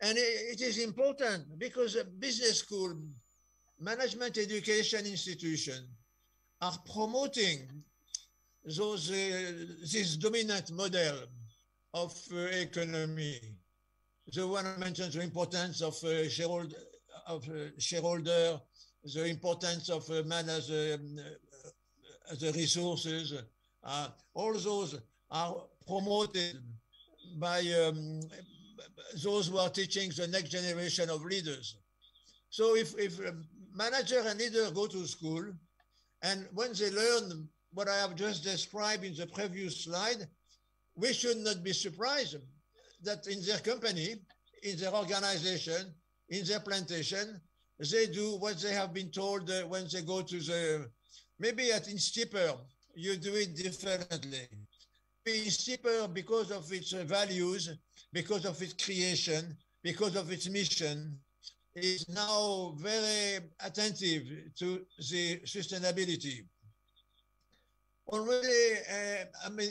And it is important because business school, management education institutions are promoting this dominant model of economy. The one I mentioned, the importance of shareholder, the importance of man as the resources, all those are promoted by those who are teaching the next generation of leaders. So if a manager and leader go to school, and when they learn what I have just described in the previous slide, we should not be surprised that in their company, in their organization, in their plantation, they do what they have been told when they go to the, maybe at INSEAD, you do it differently. INSEAD, because of its values, because of its creation, because of its mission, is now very attentive to the sustainability. Already, I mean,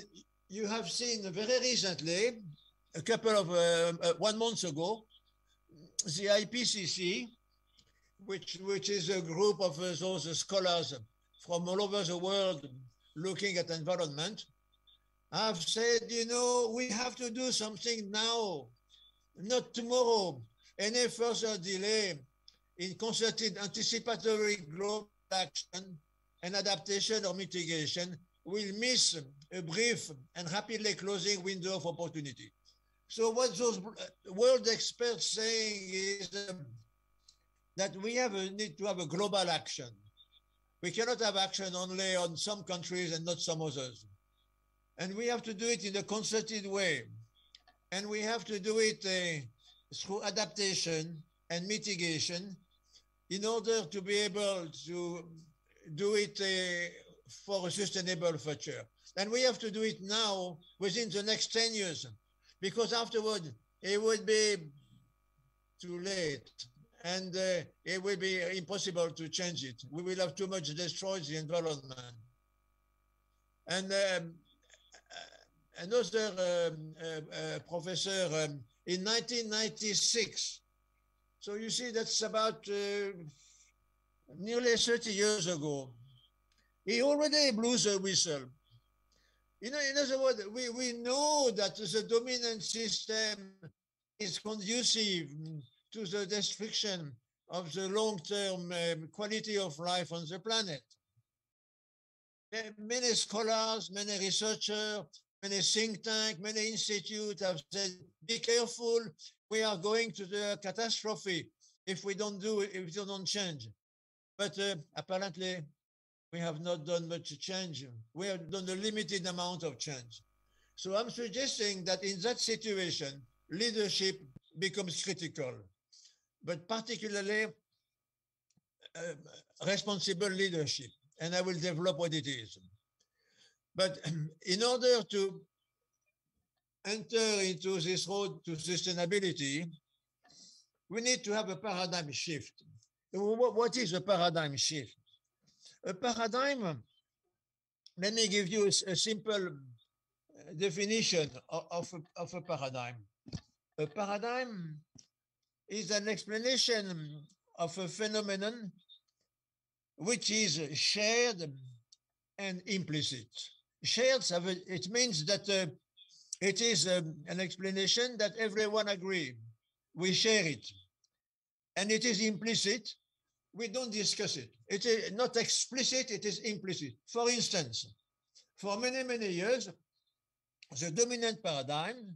you have seen very recently, a couple of 1 month ago, the IPCC, which is a group of those scholars from all over the world looking at environment, have said, you know, we have to do something now, not tomorrow. Any further delay in concerted anticipatory global action and adaptation or mitigation will miss a brief and rapidly closing window of opportunity. So what those world experts saying is that we need to have a global action. We cannot have action only on some countries and not some others. And we have to do it in a concerted way. And we have to do it through adaptation and mitigation in order to be able to do it for a sustainable future. And we have to do it now within the next 10 years, because afterward it would be too late and it will be impossible to change it. We will have too much destroyed the environment. And another professor in 1996, so you see that's about nearly 30 years ago, he already blew the whistle. You know, in other words, we know that the dominant system is conducive to the destruction of the long-term quality of life on the planet. Many scholars, many researchers, many think tanks, many institutes have said, be careful, we are going to the catastrophe if we don't do it, if we don't change. But apparently, we have not done much change. We have done a limited amount of change. So I'm suggesting that in that situation, leadership becomes critical, but particularly responsible leadership. And I will develop what it is. But in order to enter into this road to sustainability, we need to have a paradigm shift. What is a paradigm shift? A paradigm, let me give you a simple definition of a paradigm. A paradigm is an explanation of a phenomenon which is shared and implicit. Shared, it means that it is an explanation that everyone agrees. We share it. And it is implicit. We don't discuss it. It is not explicit, it is implicit. For instance, for many, many years, the dominant paradigm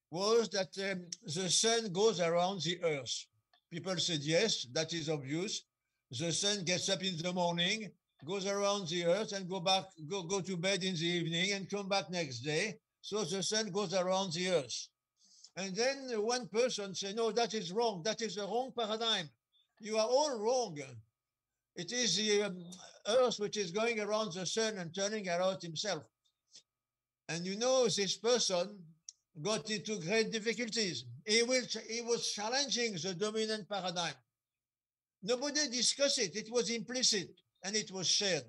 was that the sun goes around the earth. People said, yes, that is obvious. The sun gets up in the morning goes around the earth and go to bed in the evening and come back next day. So the sun goes around the earth. And then one person said, no, that is wrong. That is a wrong paradigm. You are all wrong. It is the earth which is going around the sun and turning around himself. And you know, this person got into great difficulties. He was challenging the dominant paradigm. Nobody discussed it. It was implicit and it was shared.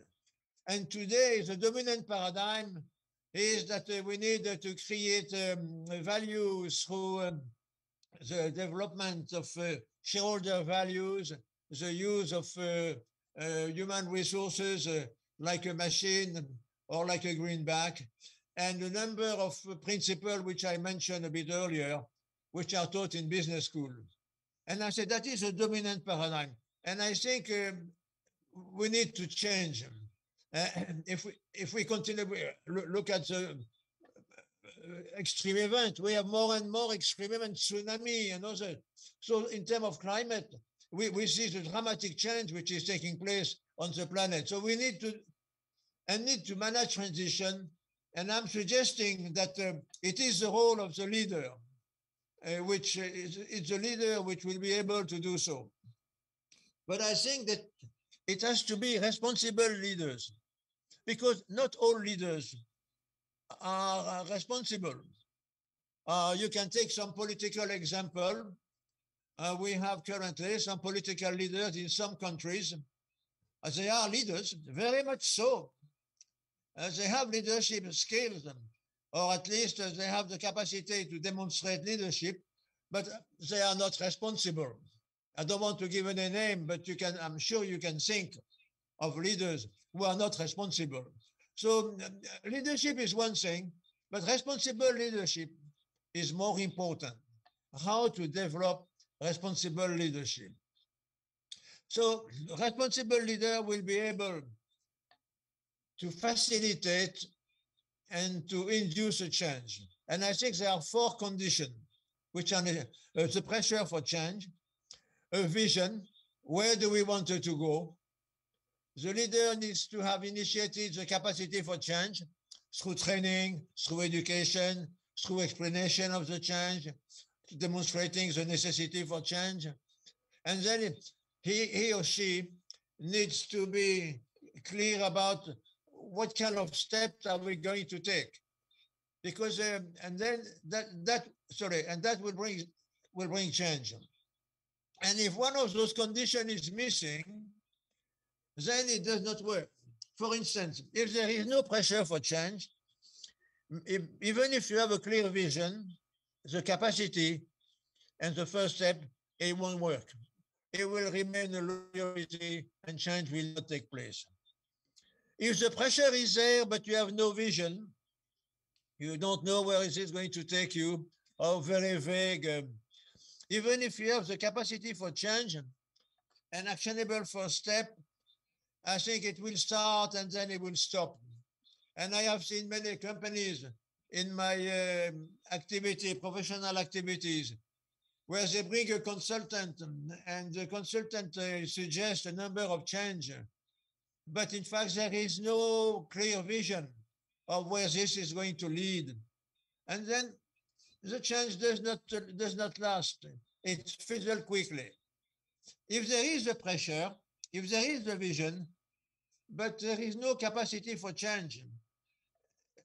And today, the dominant paradigm is that we need to create value through the development of shareholder values, the use of human resources like a machine or like a greenback, and a number of principles which I mentioned a bit earlier, which are taught in business school. And I said that is a dominant paradigm. And I think we need to change. If we continue, look at the extreme event, we have more and more extreme events, tsunami and others. So in terms of climate, we see the dramatic change which is taking place on the planet. So we need to manage transition. And I'm suggesting that it is the role of the leader, which is the leader which will be able to do so. But I think that it has to be responsible leaders, because not all leaders are responsible. You can take some political example. We have currently some political leaders in some countries. They are leaders, very much so. They have leadership skills, or at least they have the capacity to demonstrate leadership, but they are not responsible. I don't want to give any name, but I'm sure you can think of leaders who are not responsible. So leadership is one thing, but responsible leadership is more important. How to develop responsible leadership. So responsible leader will be able to facilitate and to induce a change. And I think there are 4 conditions, which are the pressure for change, a vision, where do we want it to go? The leader needs to have initiated the capacity for change through training, through education, through explanation of the change, demonstrating the necessity for change. And then he or she needs to be clear about what kind of steps are we going to take, because and then that will bring change. And if one of those conditions is missing, then it does not work. For instance, if there is no pressure for change, even if you have a clear vision, the capacity and the first step, it won't work. It will remain a loyalty and change will not take place. If the pressure is there, but you have no vision, you don't know where it is going to take you, or very vague, even if you have the capacity for change, an actionable first step, I think it will start and then it will stop. And I have seen many companies in my professional activities, where they bring a consultant and the consultant suggests a number of changes. But in fact, there is no clear vision of where this is going to lead. And then the change does not last. It fizzles quickly. If there is a pressure, if there is a vision, but there is no capacity for change,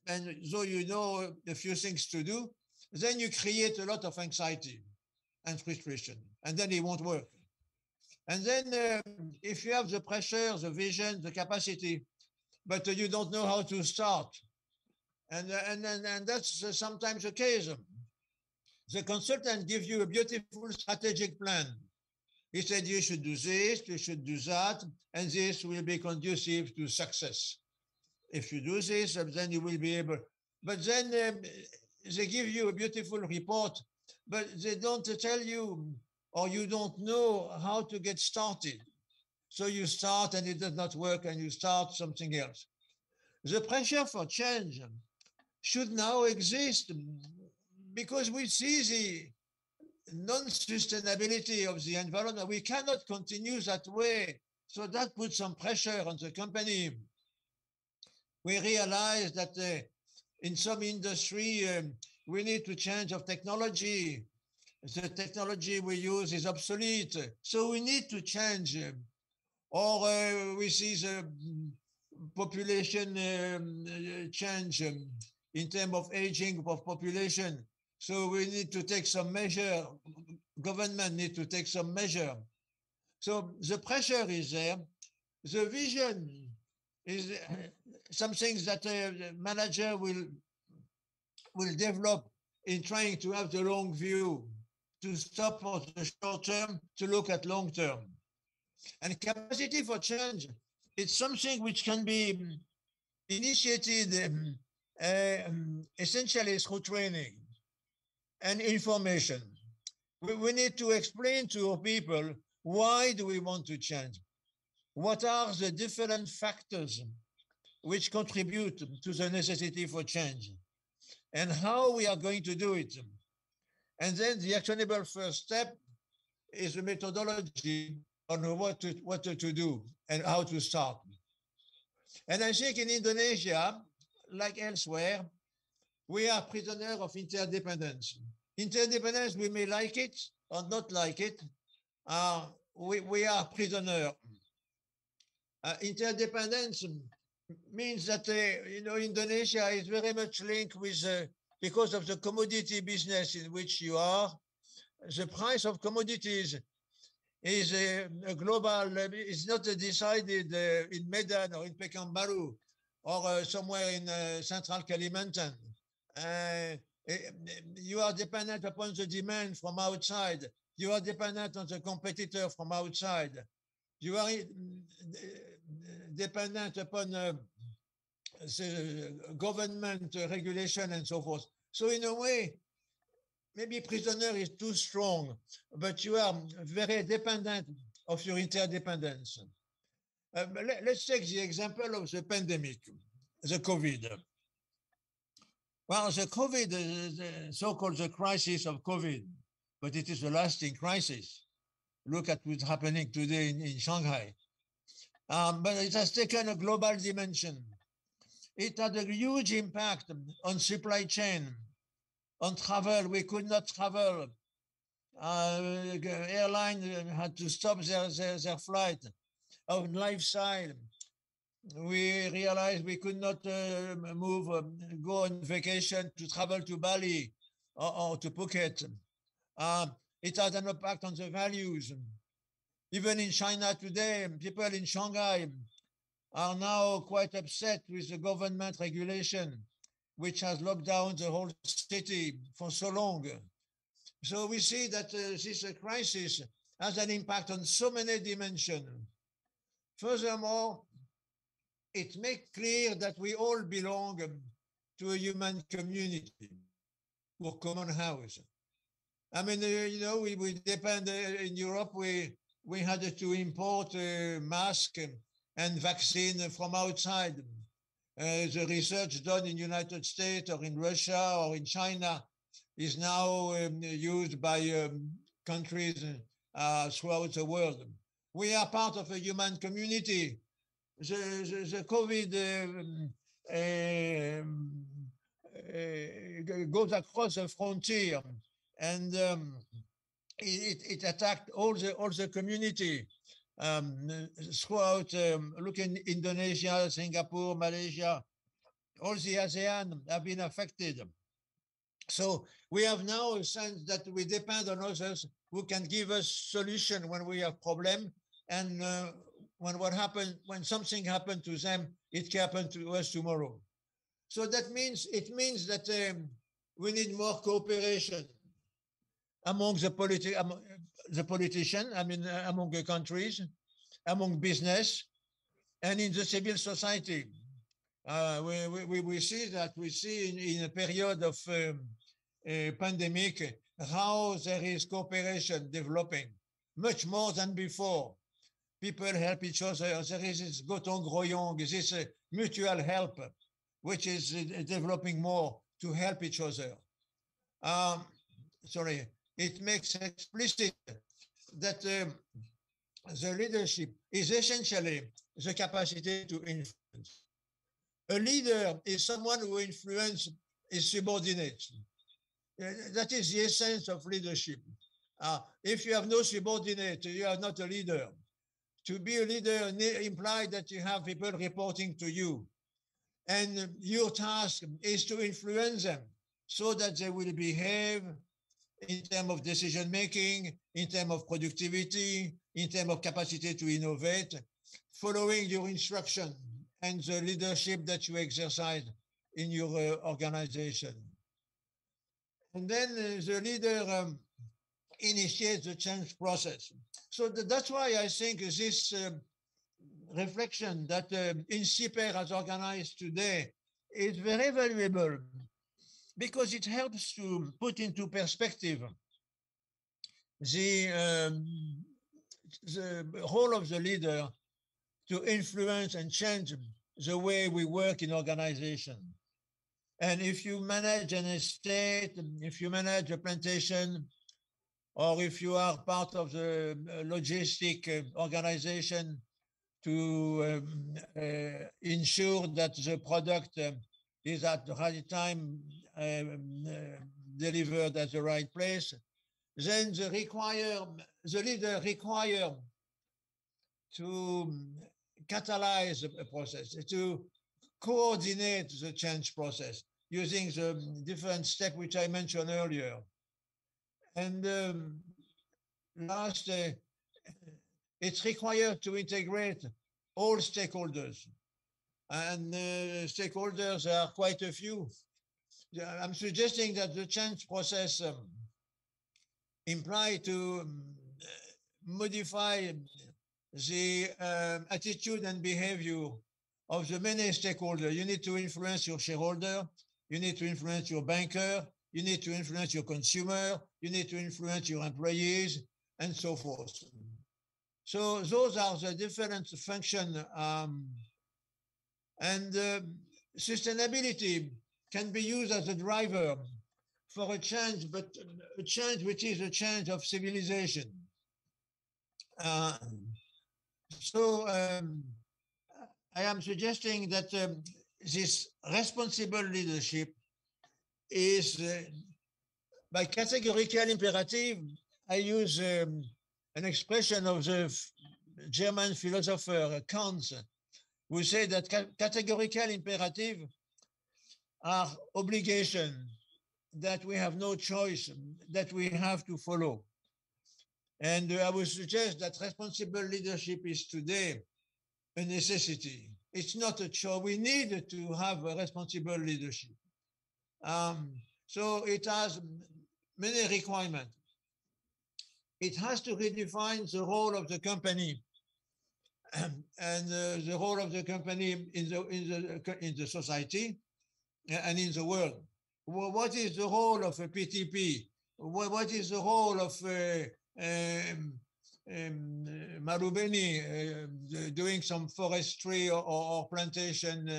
and though you know a few things to do, then you create a lot of anxiety and frustration, and then it won't work. And then if you have the pressure, the vision, the capacity, but you don't know how to start, and that's sometimes the case. The consultant gives you a beautiful strategic plan. He said, you should do this, you should do that, and this will be conducive to success. If you do this, then you will be able. But then they give you a beautiful report, but they don't tell you, or you don't know how to get started. So you start and it does not work, and you start something else. The pressure for change should now exist, because we see the non-sustainability of the environment. We cannot continue that way So that puts some pressure on the company. We realize that in some industry, we need to change of technology. The technology we use is obsolete. So we need to change. Or we see the population change in terms of aging of population. So we need to take some measure. Government need to take some measure. So the pressure is there. The vision is something that a manager will develop in trying to have the long view, to stop for the short term, to look at long term. And capacity for change, it's something which can be initiated essentially through training and information. We need to explain to our people, why do we want to change? What are the different factors which contribute to the necessity for change? And how we are going to do it? And then the actionable first step is the methodology on what to do and how to start. And I think in Indonesia, like elsewhere, we are prisoners of interdependence. Interdependence, we may like it or not like it. We are prisoners. Interdependence means that Indonesia is very much linked with, because of the commodity business in which you are, the price of commodities is a global, it's not decided in Medan or in Pekanbaru or somewhere in central Kalimantan. You are dependent upon the demand from outside. You are dependent on the competitor from outside. You are dependent upon the government regulation and so forth. So in a way, maybe prisoner is too strong, but you are very dependent of your interdependence. Let's take the example of the pandemic, the COVID. Well, the COVID, the so-called the crisis of COVID, but it is a lasting crisis. Look at what's happening today in Shanghai. But it has taken a global dimension. It had a huge impact on supply chain, on travel. We could not travel. Airline had to stop their flight. On lifestyle, we realized we could not go on vacation to travel to Bali or to Phuket. It had an impact on the values. Even in China today, people in Shanghai are now quite upset with the government regulation, which has locked down the whole city for so long. So we see that this crisis has an impact on so many dimensions. Furthermore, it makes clear that we all belong to a human community or common house. I mean, we depend in Europe, we had to import masks and vaccine from outside. The research done in the United States or in Russia or in China is now used by countries throughout the world. We are part of a human community. The COVID goes across the frontier, and it attacked all the community throughout. Look in Indonesia, Singapore, Malaysia, all the ASEAN have been affected. So we have now a sense that we depend on others who can give us solution when we have problem, and when something happened to them, it can happen to us tomorrow. So that means that we need more cooperation among the politicians, I mean, among the countries, among business, and in the civil society. We see in a period of pandemic how there is cooperation developing much more than before. People help each other. There is this gotong royong, this mutual help, which is developing more to help each other. It makes explicit that the leadership is essentially the capacity to influence. A leader is someone who influences his subordinates. That is the essence of leadership. If you have no subordinate, you are not a leader. To be a leader implies that you have people reporting to you. And your task is to influence them so that they will behave in terms of decision making, in terms of productivity, in terms of capacity to innovate, following your instruction and the leadership that you exercise in your organization. And then the leader initiates the change process. So that's why I think this reflection that INSEAD has organized today is very valuable because it helps to put into perspective the role of the leader to influence and change the way we work in organization. And if you manage an estate, if you manage a plantation, or if you are part of the logistic organization to ensure that the product is at the right time delivered at the right place, then the leader requires to catalyze a process, to coordinate the change process using the different steps which I mentioned earlier. And last, it's required to integrate all stakeholders. And stakeholders are quite a few. I'm suggesting that the change process implies to modify the attitude and behavior of the many stakeholders. You need to influence your shareholder, you need to influence your banker, you need to influence your consumer, you need to influence your employees, and so forth. So those are the different functions. And sustainability can be used as a driver for a change, but a change which is a change of civilization. So I am suggesting that this responsible leadership is by categorical imperative. I use an expression of the German philosopher Kant, who said that categorical imperative are obligation that we have no choice, that we have to follow. And I would suggest that responsible leadership is today a necessity. It's not a choice. We need to have a responsible leadership. So it has many requirements. It has to redefine the role of the company and the role of the company in the society and in the world. What is the role of a PTP? What is the role of Marubeni doing some forestry or plantation,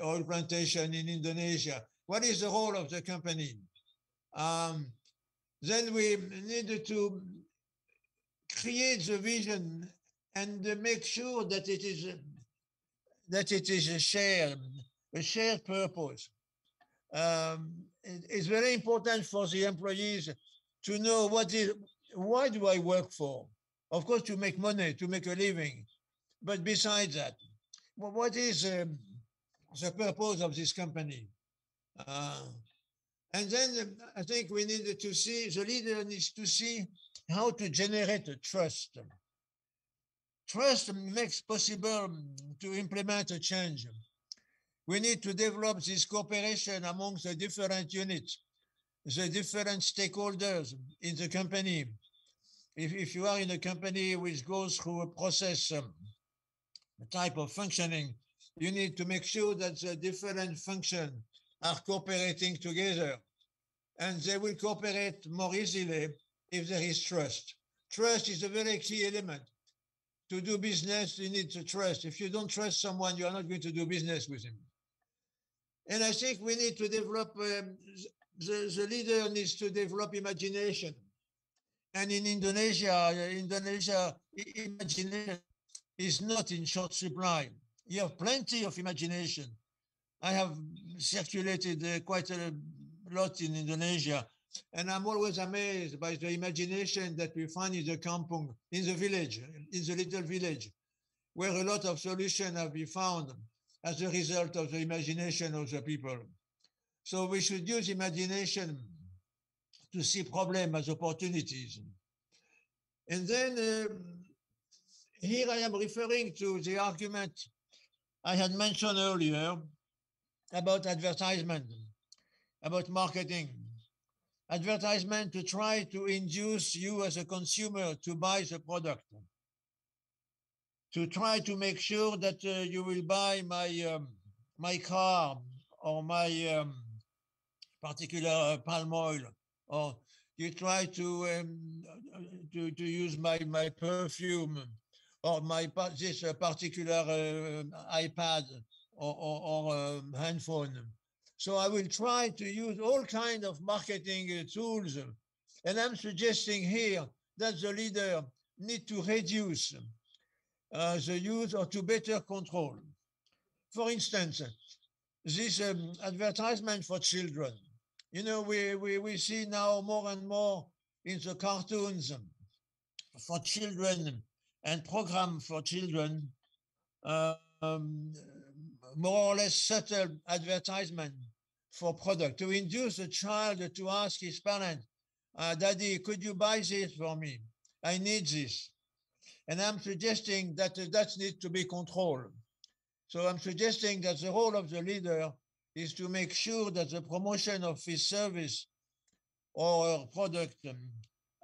oil plantation in Indonesia? What is the role of the company? Then we needed to create the vision and make sure that it is a shared purpose. It's very important for the employees to know why do I work for? Of course, to make money, to make a living. But besides that, what is the purpose of this company? And then I think we needed to see, the leader needs to see how to generate a trust. Trust makes possible to implement a change. We need to develop this cooperation amongst the different units, the different stakeholders in the company. If you are in a company which goes through a process, a type of functioning, you need to make sure that the different functions are cooperating together. And they will cooperate more easily if there is trust. Trust is a very key element. To do business, you need to trust. If you don't trust someone, you are not going to do business with him. And I think we need to develop, the leader needs to develop imagination. And in Indonesia, imagination is not in short supply. You have plenty of imagination. I have circulated quite a lot in Indonesia, and I'm always amazed by the imagination that we find in the kampung, in the village, in the little village, where a lot of solutions have been found as a result of the imagination of the people. So we should use imagination to see problems as opportunities. And then here I am referring to the argument I had mentioned earlier about advertisement, about marketing. Advertisement to try to induce you as a consumer to buy the product, to try to make sure that you will buy my car or my particular palm oil, or you try to use my perfume or this particular iPad or handphone. So I will try to use all kinds of marketing tools. And I'm suggesting here that the leader need to reduce the use or to better control. For instance, this advertisement for children. You know, we see now more and more in the cartoons for children and program for children, more or less subtle advertisement for product to induce a child to ask his parent, Daddy, could you buy this for me? I need this. And I'm suggesting that that needs to be controlled. So I'm suggesting that the role of the leader is to make sure that the promotion of his service or product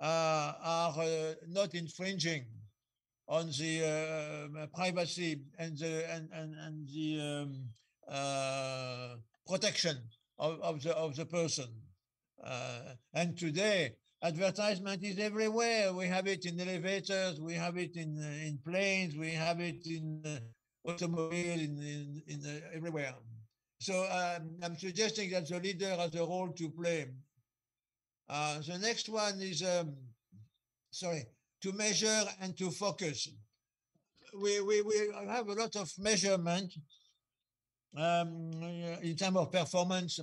are not infringing on the privacy and the protection of the person. And today, advertisement is everywhere. We have it in elevators, we have it in planes, we have it in automobile, everywhere. So I'm suggesting that the leader has a role to play. The next one is, to measure and to focus. We have a lot of measurement in terms of performance,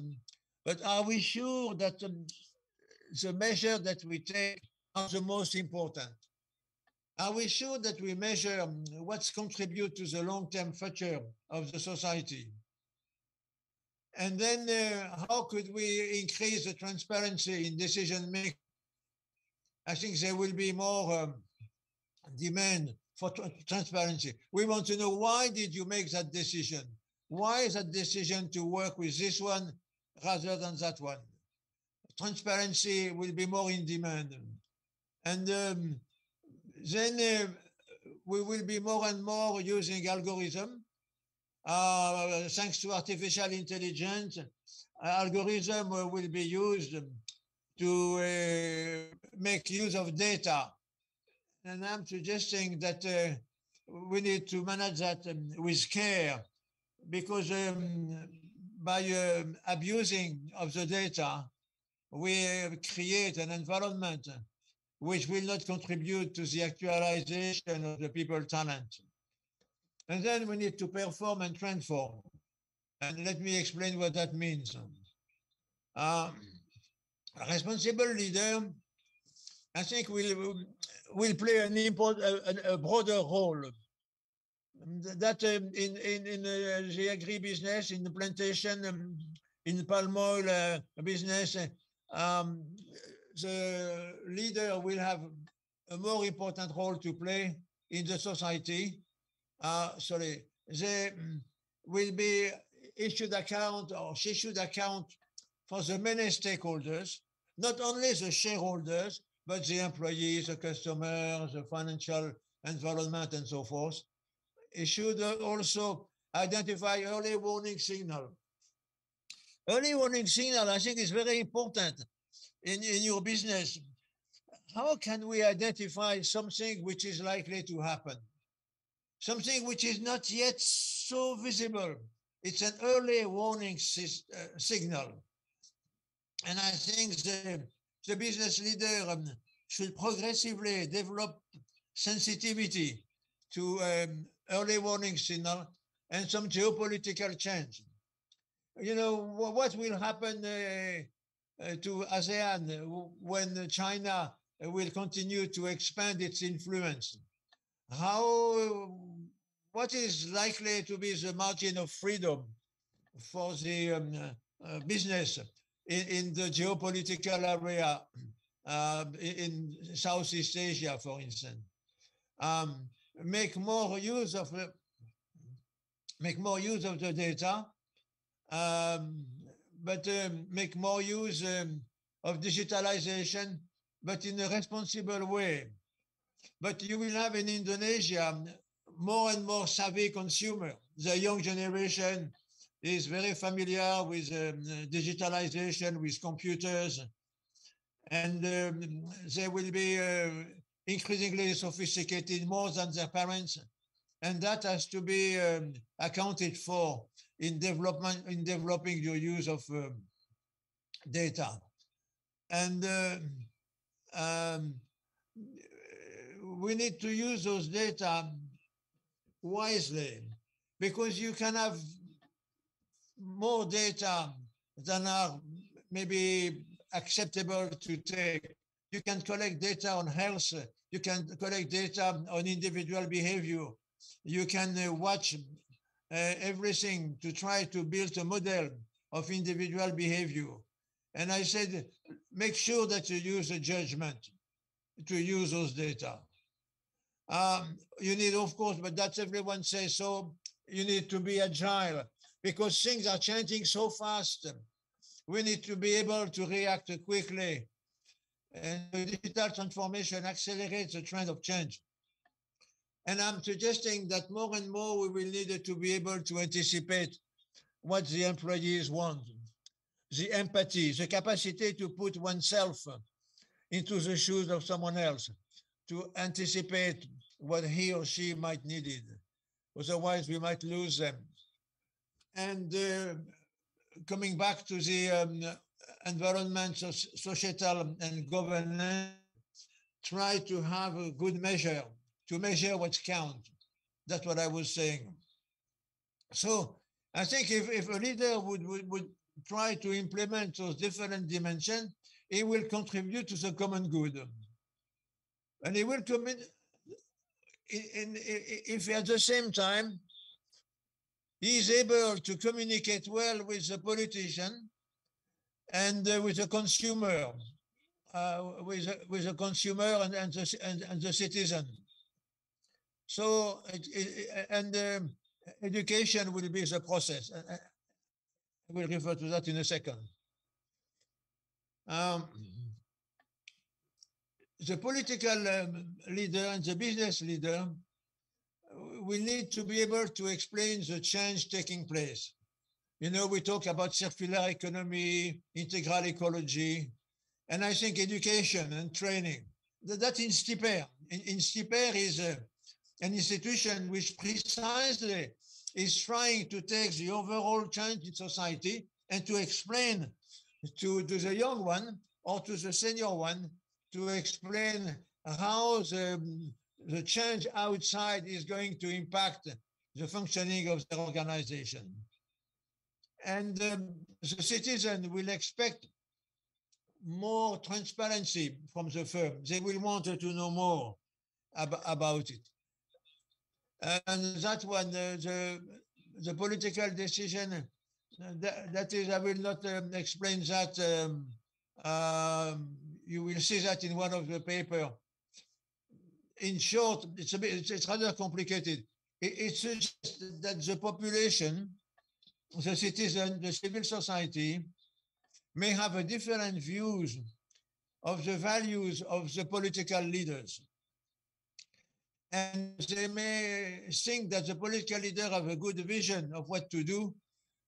but are we sure that the measure that we take are the most important? Are we sure that we measure what's contribute to the long-term future of the society? And then how could we increase the transparency in decision making? I think there will be more demand for transparency. We want to know, why did you make that decision? Why is that decision to work with this one rather than that one? Transparency will be more in demand. And then we will be more and more using algorithm. Thanks to artificial intelligence, algorithm will be used to make use of data. And I'm suggesting that we need to manage that with care, because by abusing of the data, we create an environment which will not contribute to the actualization of the people's talent. And then we need to perform and transform. And let me explain what that means. A responsible leader, I think, will play a broader role. That in the agribusiness, in the plantation, in the palm oil business, the leader will have a more important role to play in the society. They will be issued account, or she should account for the many stakeholders, not only the shareholders, but the employees, the customers, the financial environment, and so forth. It should also identify early warning signal. Early warning signal, I think, is very important in your business. How can we identify something which is likely to happen? Something which is not yet so visible. It's an early warning signal. And I think the business leader should progressively develop sensitivity to early warning signal and some geopolitical change. You know, what will happen to ASEAN when China will continue to expand its influence? What is likely to be the margin of freedom for the business in the geopolitical area in Southeast Asia, for instance? Make more use of the data, but make more use of digitalization, but in a responsible way. But you will have in Indonesia more and more savvy consumer. The young generation is very familiar with digitalization, with computers, and they will be increasingly sophisticated more than their parents. And that has to be accounted for in developing your use of data. And we need to use those data wisely, because you can have more data than are maybe acceptable to take. You can collect data on health. You can collect data on individual behavior. You can watch everything to try to build a model of individual behavior. And I said, make sure that you use a judgment to use those data. You need, of course, but that's everyone says so, you need to be agile because things are changing so fast. We need to be able to react quickly. And the digital transformation accelerates the trend of change. And I'm suggesting that more and more we will need to be able to anticipate what the employees want. The empathy, the capacity to put oneself into the shoes of someone else, to anticipate what he or she might need it. Otherwise, we might lose them. And coming back to the environment, societal and governance, try to have a good measure, to measure what's count. That's what I was saying. So I think if a leader would try to implement those different dimensions, it will contribute to the common good. And it will come in, if at the same time, he is able to communicate well with the politician and with the consumer, with the consumer and the citizen. So, education will be the process. I will refer to that in a second. The political leader and the business leader will need to be able to explain the change taking place. You know, we talk about circular economy, integral ecology, and I think education and training. That's INSEAD. INSEAD is an institution which precisely is trying to take the overall change in society and to explain to the young one or to the senior one, to explain how the change outside is going to impact the functioning of the organization. And the citizen will expect more transparency from the firm. They will want to know more about it. And that one, the political decision, that is, I will not explain that. You will see that in one of the paper. In short, it's rather complicated. It suggests that the population, the citizen, the civil society may have a different views of the values of the political leaders. And they may think that the political leader have a good vision of what to do,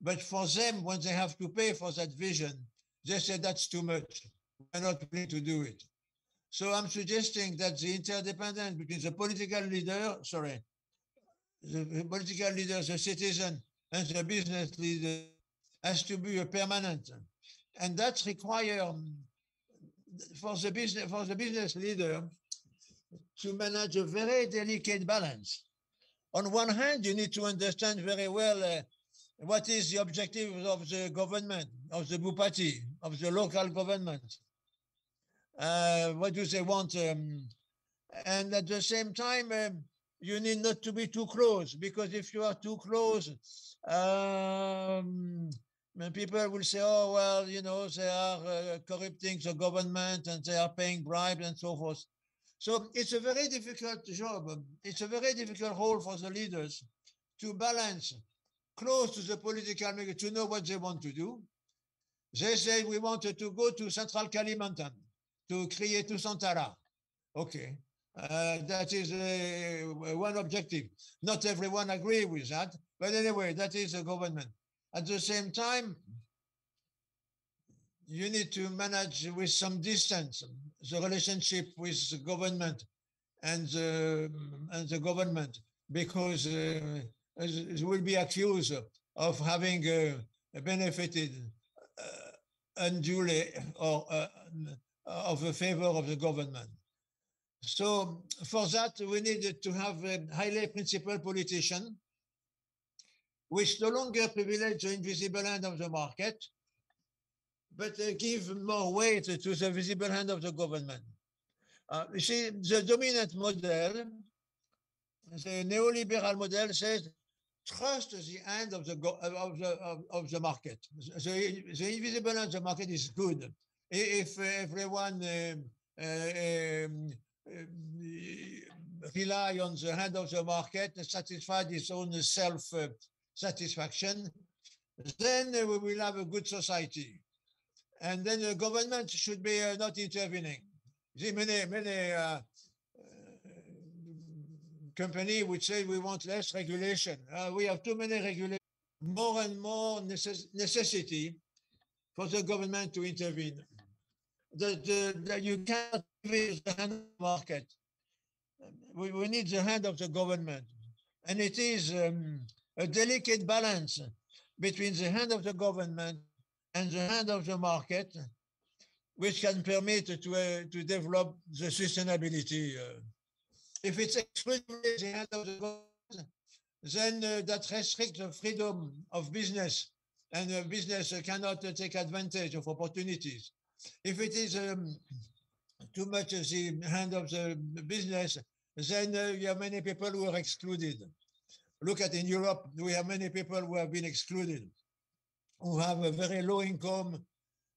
but for them, when they have to pay for that vision, they say that's too much. We're not willing to do it. So I'm suggesting that the interdependence between the political leader, the political leader, the citizen, and the business leader has to be a permanent. And that requires for the business leader to manage a very delicate balance. On one hand, you need to understand very well what is the objective of the government, of the Bupati, of the local government. What do they want? And at the same time, you need not to be too close, because if you are too close, people will say, oh, well, you know, they are corrupting the government and they are paying bribes and so forth. So it's a very difficult job. It's a very difficult role for the leaders to balance close to the political maker, to know what they want to do. They say, we wanted to go to Central Kalimantan to create Nusantara. Okay. That is one objective. Not everyone agree with that, but anyway, that is the government. At the same time, you need to manage with some distance the relationship with the government and the government, because you will be accused of having benefited unduly or of the favor of the government. So for that, we needed to have a highly principled politician, which no longer privilege the invisible hand of the market, but give more weight to the visible hand of the government. You see, the dominant model, the neoliberal model, says trust the hand of the market. The invisible hand of the market is good. If everyone rely on the hand of the market and satisfy its own self-satisfaction, then we will have a good society. And then the government should be not intervening. Many companies would say we want less regulation. We have too many regulations. More and more necessity for the government to intervene. You can't use the hand of the market. We need the hand of the government. And it is a delicate balance between the hand of the government and the hand of the market, which can permit to develop the sustainability. If it's exclusively the hand of the government, then that restricts the freedom of business, and business cannot take advantage of opportunities. If it is too much the hand of the business, then you have many people who are excluded. Look at in Europe, we have many people who have been excluded, who have a very low income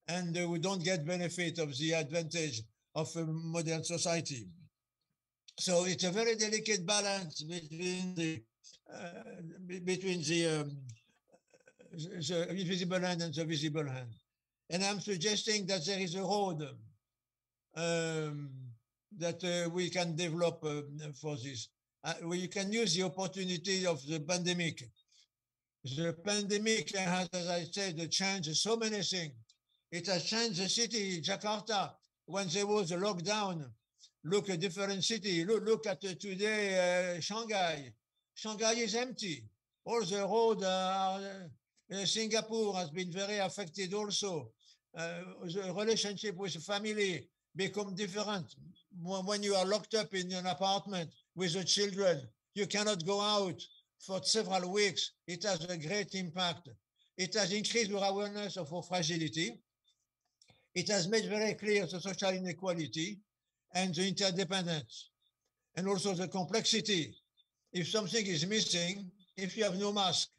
and who don't get benefit of the advantage of a modern society. So it's a very delicate balance between the invisible hand and the visible hand. And I'm suggesting that there is a road that we can develop for this. We can use the opportunity of the pandemic. The pandemic has, as I said, changed so many things. It has changed the city, Jakarta, when there was a lockdown. Look at different city. Look at today, Shanghai. Shanghai is empty. All the roads are, Singapore has been very affected also. The relationship with family become different. When you are locked up in an apartment with the children, you cannot go out for several weeks. It has a great impact. It has increased our awareness of our fragility. It has made very clear the social inequality and the interdependence, and also the complexity. If something is missing, if you have no mask,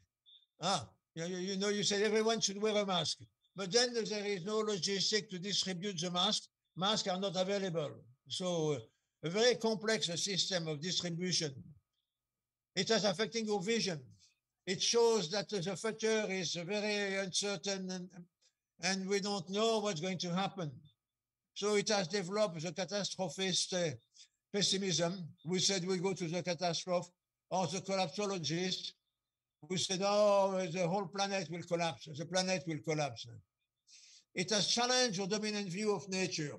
you said everyone should wear a mask, but then there is no logistic to distribute the mask. Masks are not available. So a very complex system of distribution. It is affecting your vision. It shows that the future is very uncertain and we don't know what's going to happen. So it has developed the catastrophist pessimism. We said we go to the catastrophe, or the collapsologist. We said, oh, the whole planet will collapse. The planet will collapse. It has challenged the dominant view of nature.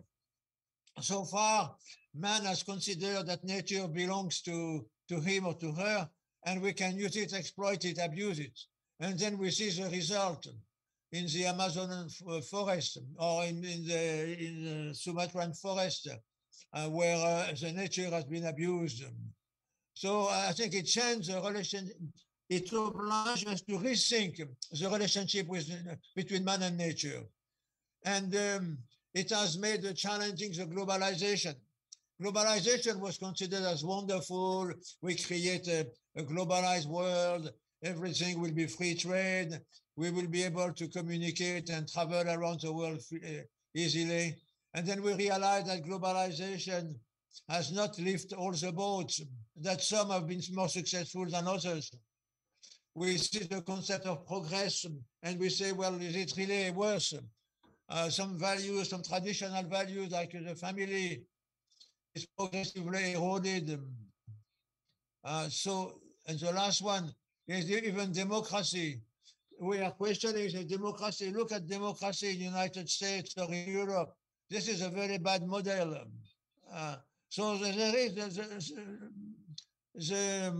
So far, man has considered that nature belongs to him or to her, and we can use it, exploit it, abuse it. And then we see the result. in the Amazon forest or in the Sumatran forest where the nature has been abused. So I think it changed the relation. It obliges us to rethink the relationship between man and nature. And it has made challenging the globalization. Globalization was considered as wonderful. We create a globalized world. Everything will be free trade. We will be able to communicate and travel around the world easily. And then we realize that globalization has not lifted all the boats, that some have been more successful than others. We see the concept of progress and we say, well, is it really worse? Some values, some traditional values like the family is progressively eroded. And the last one is even democracy. We are questioning the democracy. Look at democracy in the United States or in Europe. This is a very bad model. So there is the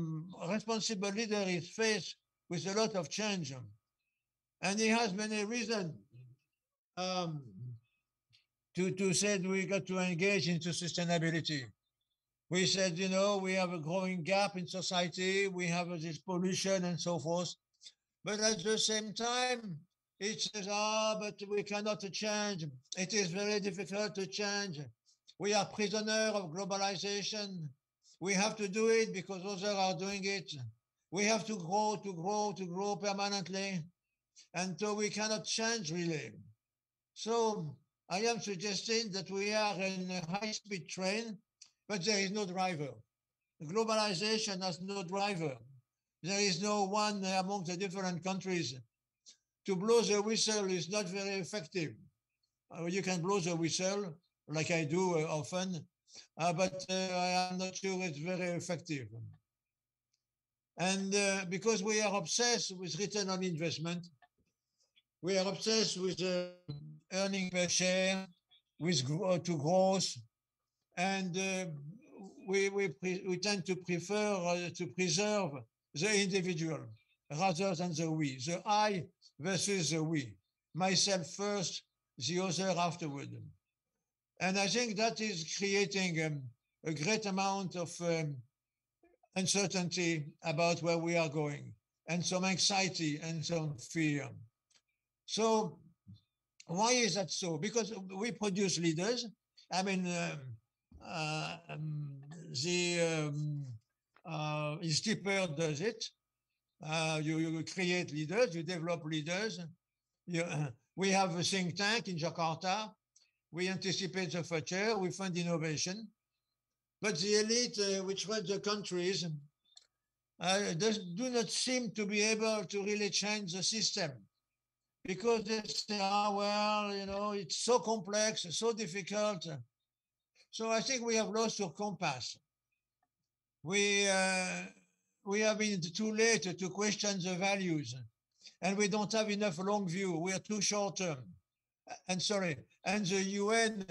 responsible leader is faced with a lot of change. And he has many reasons to say we got to engage into sustainability. We said, you know, we have a growing gap in society. We have this pollution and so forth. But at the same time, it says, but we cannot change. It is very difficult to change. We are prisoners of globalization. We have to do it because others are doing it. We have to grow permanently. And so we cannot change really. So I am suggesting that we are in a high-speed train, but there is no driver. Globalization has no driver. There is no one among the different countries. To blow the whistle is not very effective. You can blow the whistle, like I do often, but I am not sure it's very effective. And because we are obsessed with return on investment, we are obsessed with earning per share, with growth, and we tend to prefer to preserve the individual rather than the we, the I versus the we, myself first, the other afterward. And I think that is creating a great amount of uncertainty about where we are going, and some anxiety and some fear. So why is that so? Because we produce leaders. I mean, Stipper does it. You create leaders, you develop leaders. We have a think tank in Jakarta. We anticipate the future, we fund innovation. But the elite, which run the countries, do not seem to be able to really change the system. Because they say, well, you know, it's so complex, so difficult. So I think we have lost our compass. We have been too late to question the values, and we don't have enough long view. We are too short term. And the UN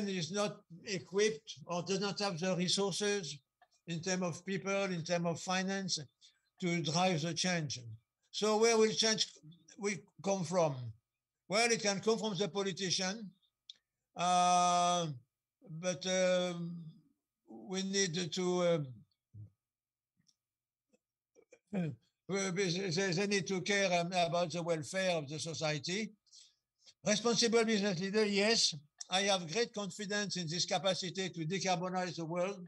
is not equipped or does not have the resources in terms of people, in terms of finance, to drive the change. So where will change come from? Well, it can come from the politician, but we need to, they need to care about the welfare of the society. Responsible business leader, yes. I have great confidence in this capacity to decarbonize the world,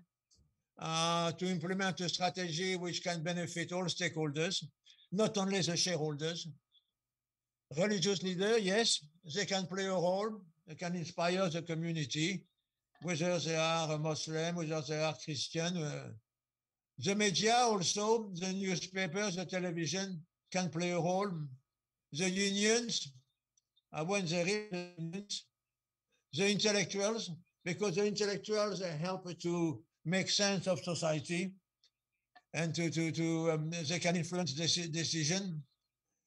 to implement a strategy which can benefit all stakeholders, not only the shareholders. Religious leader, yes, they can play a role. They can inspire the community, whether they are Muslim, whether they are Christian. The media also, the newspapers, the television can play a role. The unions, when there is unions, the intellectuals, because the intellectuals help to make sense of society and they can influence decision.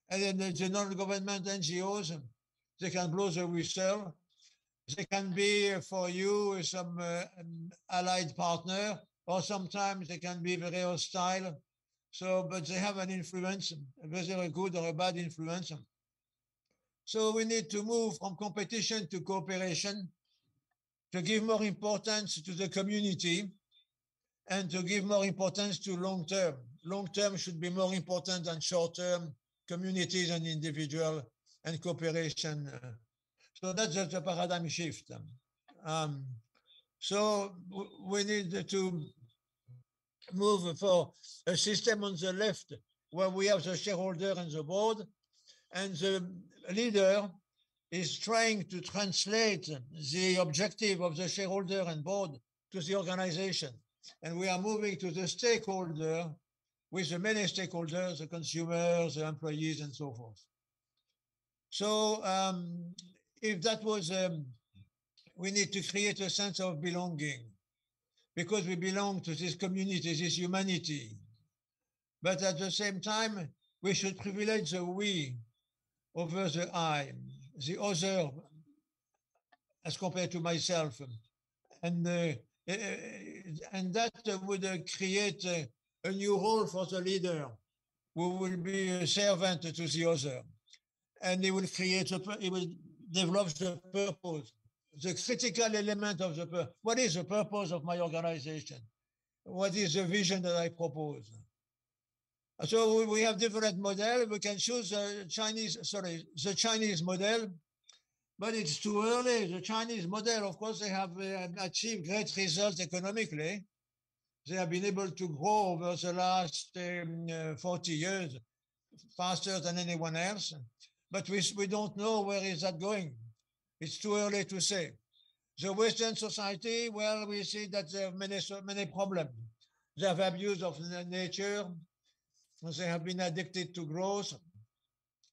And then the non-government NGOs, they can blow the whistle. They can be for you some allied partner, or sometimes they can be very hostile. So, but they have an influence, whether a good or a bad influence. So we need to move from competition to cooperation, to give more importance to the community, and to give more importance to long-term. Long-term should be more important than short-term, communities and individual and cooperation. So that's just a paradigm shift. So we need to move for a system on the left where we have the shareholder and the board, and the leader is trying to translate the objective of the shareholder and board to the organization. And we are moving to the stakeholder with the many stakeholders, the consumers, the employees, and so forth. So if that was, we need to create a sense of belonging because we belong to this community, this humanity. But at the same time, we should privilege the we over the I, the other as compared to myself. And that would create a new role for the leader who will be a servant to the other. And he will create, he will develop the purpose, the critical element of the purpose. What is the purpose of my organization? What is the vision that I propose? So we have different models. We can choose the Chinese model, but it's too early. The Chinese model, of course, they have achieved great results economically. They have been able to grow over the last 40 years faster than anyone else. But we don't know where is that going. It's too early to say. The Western society, well, we see that there are many problems. They have abuse of nature. They have been addicted to growth.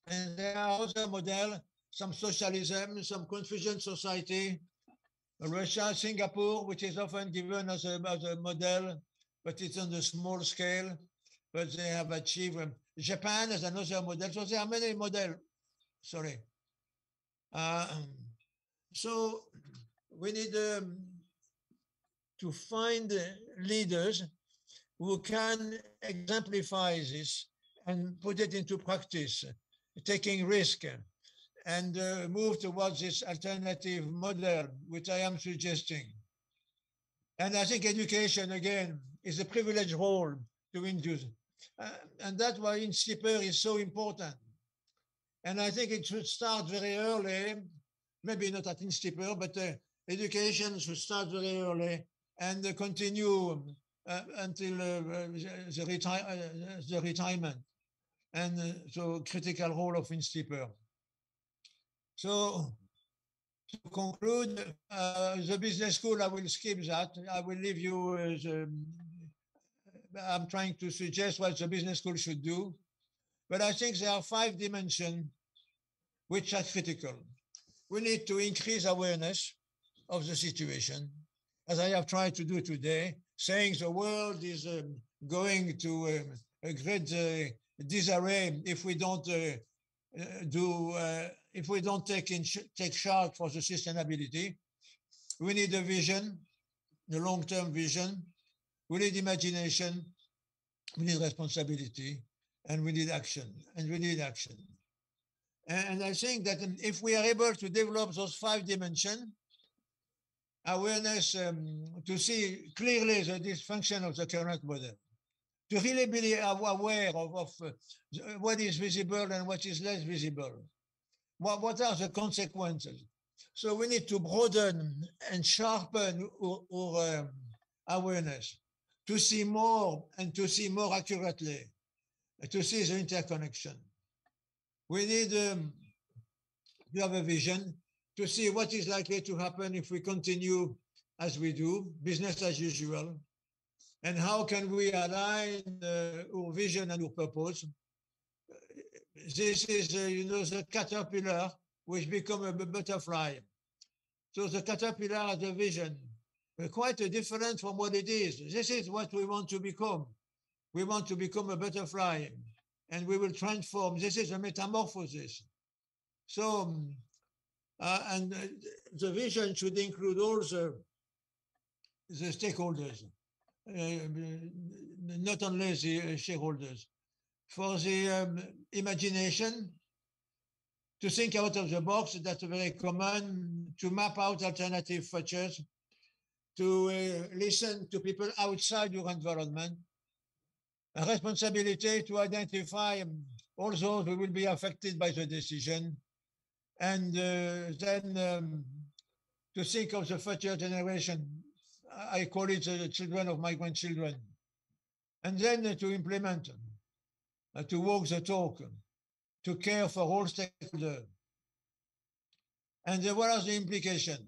And there are other models, some socialism, some Confucian society, Russia, Singapore, which is often given as a model, but it's on a small scale, but they have achieved. Japan is another model. So there are many models. Sorry. So we need to find leaders who can exemplify this and put it into practice, taking risk and move towards this alternative model, which I am suggesting. And I think education, again, is a privileged role to induce. And that's why INSEAD is so important. And I think it should start very early, maybe not at INSEAD, but education should start very early and continue until the retirement. And so critical role of INSEAD. So to conclude, the business school, I will skip that. I will leave you, I'm trying to suggest what the business school should do. But I think there are 5 dimensions which are critical. We need to increase awareness of the situation, as I have tried to do today, saying the world is going to a great disarray if we don't take charge for the sustainability. We need a vision, the long-term vision. We need imagination. We need responsibility, and we need action. And we need action. And I think that if we are able to develop those 5 dimensions, awareness to see clearly the dysfunction of the current model, to really be aware of what is visible and what is less visible. What are the consequences? So we need to broaden and sharpen our awareness, to see more and to see more accurately, to see the interconnection. We need to have a vision to see what is likely to happen if we continue as we do, business as usual, and how can we align our vision and our purpose. This is, the caterpillar which become a butterfly. So the caterpillar has a vision, quite different from what it is. This is what we want to become. We want to become a butterfly, and we will transform. This is a metamorphosis. So, and the vision should include all the stakeholders, not only the shareholders. For the imagination, to think out of the box, that's very common, to map out alternative futures, to listen to people outside your environment, a responsibility to identify all those who will be affected by the decision, and then to think of the future generation. I call it the children of my grandchildren. And then to implement, to walk the talk, to care for all stakeholders. And what are the implications?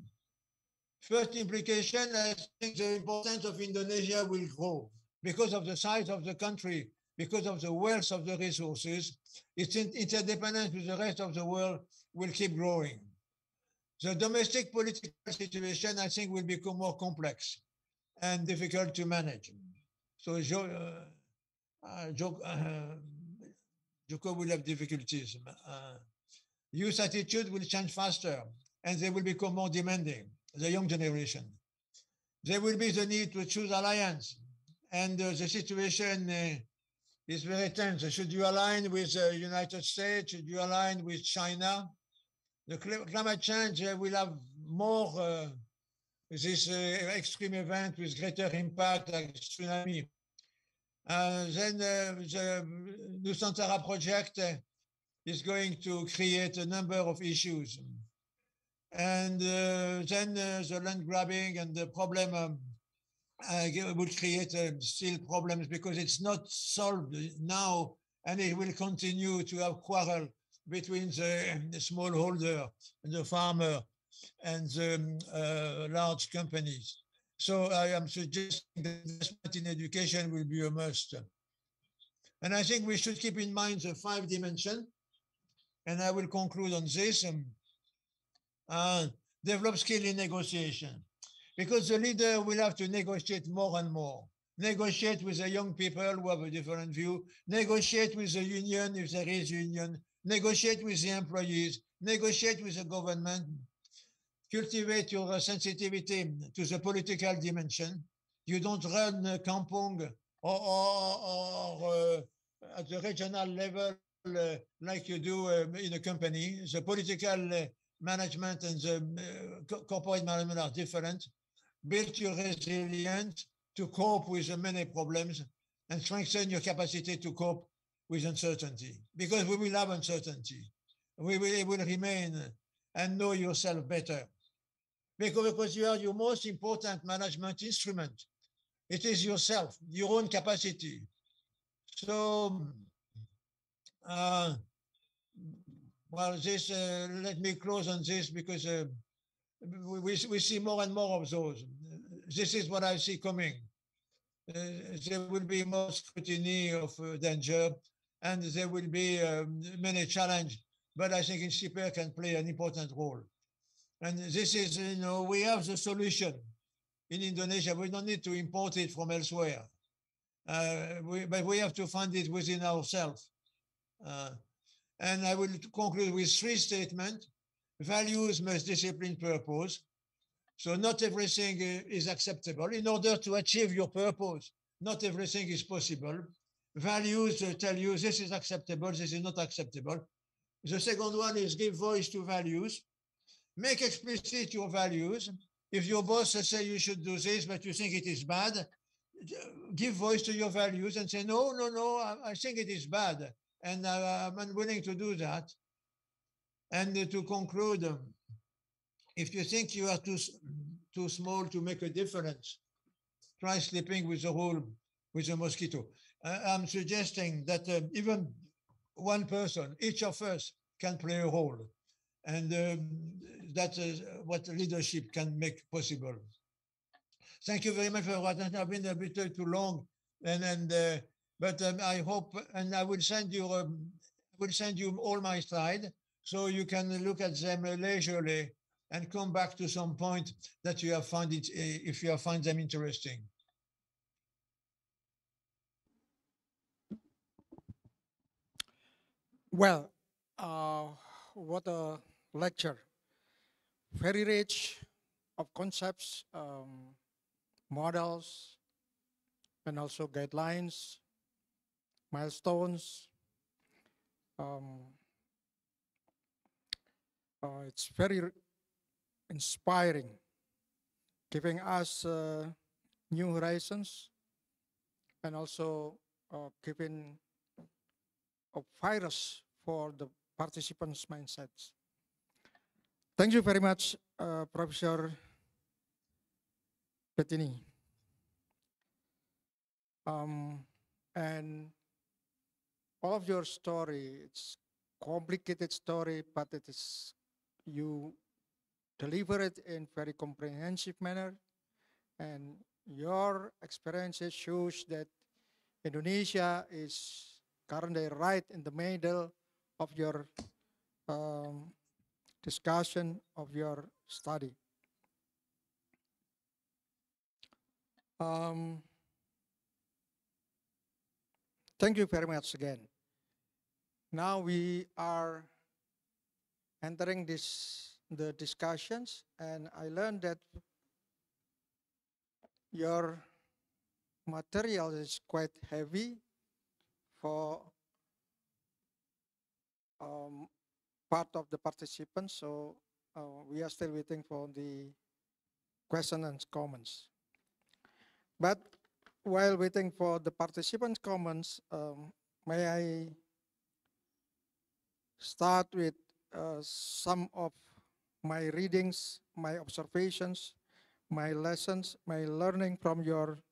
First implication, I think the importance of Indonesia will grow because of the size of the country, because of the wealth of the resources. Its interdependence with the rest of the world will keep growing. The domestic political situation, I think, will become more complex and difficult to manage. So Joko will have difficulties. Youth attitude will change faster, and they will become more demanding, the young generation. There will be the need to choose alliance, and the situation is very tense. Should you align with the United States? Should you align with China? The climate change will have more this extreme event with greater impact like tsunami. Then the Nusantara project is going to create a number of issues. And then the land grabbing and the problem will create still problems because it's not solved now, and it will continue to have quarrel between the smallholder and the farmer and the large companies. So I am suggesting that investment in education will be a must. And I think we should keep in mind the 5 dimensions. And I will conclude on this. Develop skill in negotiation, because the leader will have to negotiate more and more. Negotiate with the young people who have a different view. Negotiate with the union if there is union. Negotiate with the employees. Negotiate with the government. Cultivate your sensitivity to the political dimension. You don't run kampong or at the regional level like you do in a company. The political management and the corporate management are different. Build your resilience to cope with the many problems and strengthen your capacity to cope with uncertainty, because we will have uncertainty. It will remain, and know yourself better. Because you are your most important management instrument. It is yourself, your own capacity. So, well, this, let me close on this because we see more and more of those. This is what I see coming. There will be more scrutiny of danger, and there will be many challenges, but I think INSEAD can play an important role. And this is, we have the solution in Indonesia. We don't need to import it from elsewhere. But we have to find it within ourselves. And I will conclude with 3 statements. Values must discipline purpose. So not everything is acceptable. In order to achieve your purpose, not everything is possible. Values tell you this is acceptable, this is not acceptable. The second one is give voice to values. Make explicit your values. If your boss says you should do this, but you think it is bad, give voice to your values and say, no, I think it is bad, and I'm unwilling to do that. And to conclude, if you think you are too small to make a difference, try sleeping with a mosquito. I'm suggesting that even one person, each of us, can play a role. And that's what leadership can make possible. Thank you very much for what I've been a bit too long, but I hope, and I will send you all my slides so you can look at them leisurely and come back to some point that you have found it, if you have found them interesting. Well, what a lecture. Very rich of concepts, models, and also guidelines, milestones. It's very inspiring, giving us new horizons and also giving a virus for the participants' mindsets. Thank you very much, Professor Bettignies. And all of your story, it's complicated story, but it is, you deliver it in very comprehensive manner, and your experiences shows that Indonesia is currently right in the middle of your discussion of your study. Thank you very much again. Now we are entering the discussions, and I learned that your material is quite heavy for part of the participants, so we are still waiting for the questions and comments. But while waiting for the participants' comments, may I start with some of my readings, my observations, my lessons, my learning from your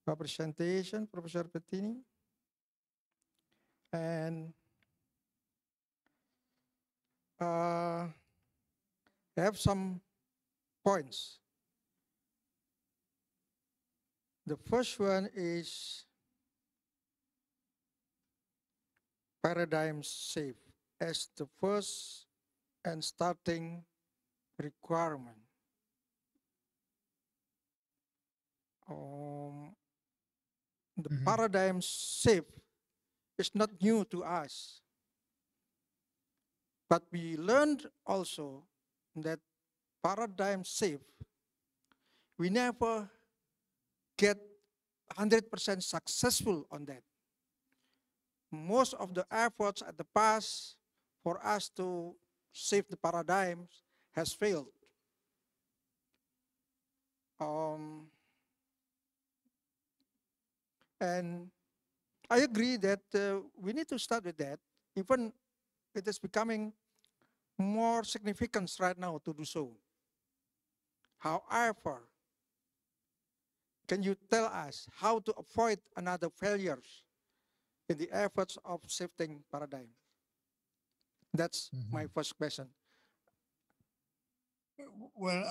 presentation, Professor Bettignies. And I have some points. The first one is paradigm shift as the first and starting requirement. The paradigm shift is not new to us, but we learned also that paradigm shift, we never get 100% successful on that. Most of the efforts at the past for us to shift the paradigms has failed. And I agree that we need to start with that, even it is becoming more significant right now to do so. However, can you tell us how to avoid another failures in the efforts of shifting paradigm? That's my first question. Well,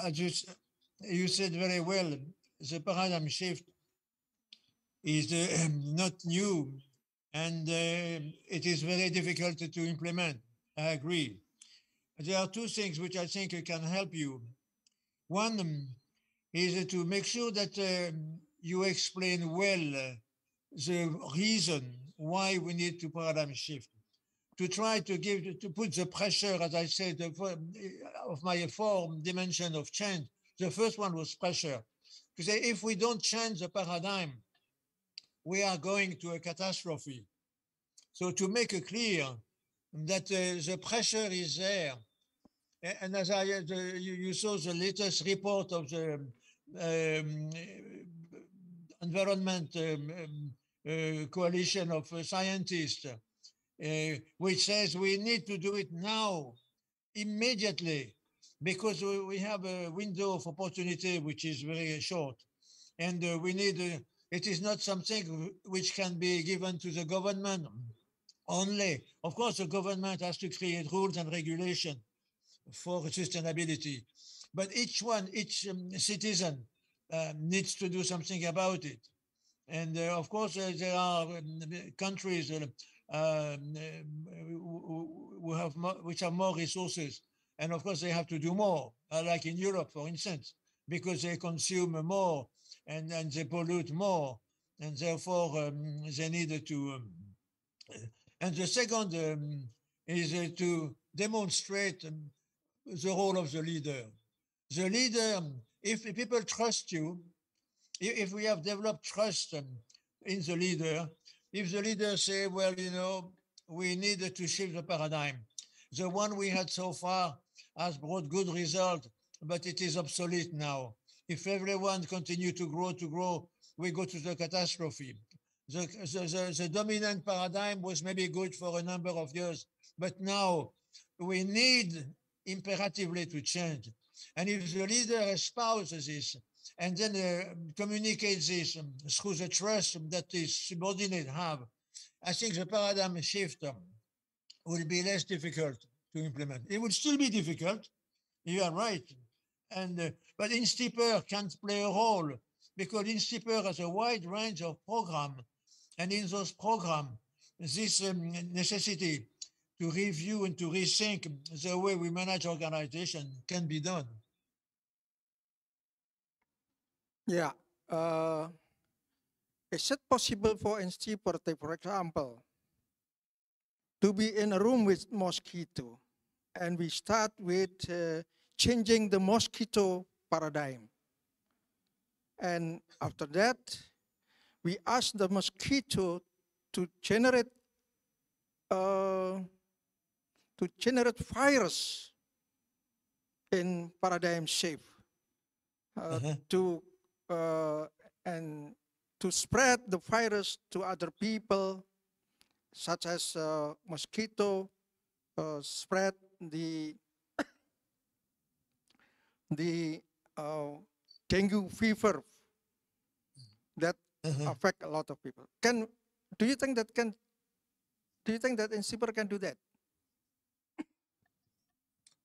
you said very well, the paradigm shift is not new, and it is very difficult to implement. I agree. There are two things which I think can help you. One is to make sure that you explain well the reason why we need to paradigm shift. To try to put the pressure, as I said, of my four dimension of change. The first one was pressure. To say if we don't change the paradigm, we are going to a catastrophe. So to make it clear that the pressure is there, and as you saw the latest report of the environment coalition of scientists, which says we need to do it now, immediately, because we have a window of opportunity which is very short, and we need. It is not something which can be given to the government only. Of course, the government has to create rules and regulation for sustainability, but each citizen needs to do something about it. And of course, there are countries which have more resources, and of course they have to do more, like in Europe, for instance, because they consume more and they pollute more, and therefore they need to. And the second is to demonstrate the role of the leader. The leader, if people trust you, if we have developed trust in the leader, if the leader say, well, you know, we need to shift the paradigm. The one we had so far has brought good result, but it is obsolete now. If everyone continue to grow, we go to the catastrophe. The dominant paradigm was maybe good for a number of years, but now we need imperatively to change. And if the leader espouses this and then communicates this through the trust that his subordinates have, I think the paradigm shift will be less difficult to implement. It will still be difficult, you are right. And but INSEAD can play a role because INSEAD has a wide range of programs, and in those programs, this necessity to review and to rethink the way we manage organization can be done. Yeah. Is it possible for INSEAD, for example, to be in a room with mosquito, and we start with changing the mosquito paradigm, and after that, we ask the mosquito to generate virus in paradigm shape and to spread the virus to other people, such as mosquito spread the dengue fever that affect a lot of people. Do you think that INSEAD can do that?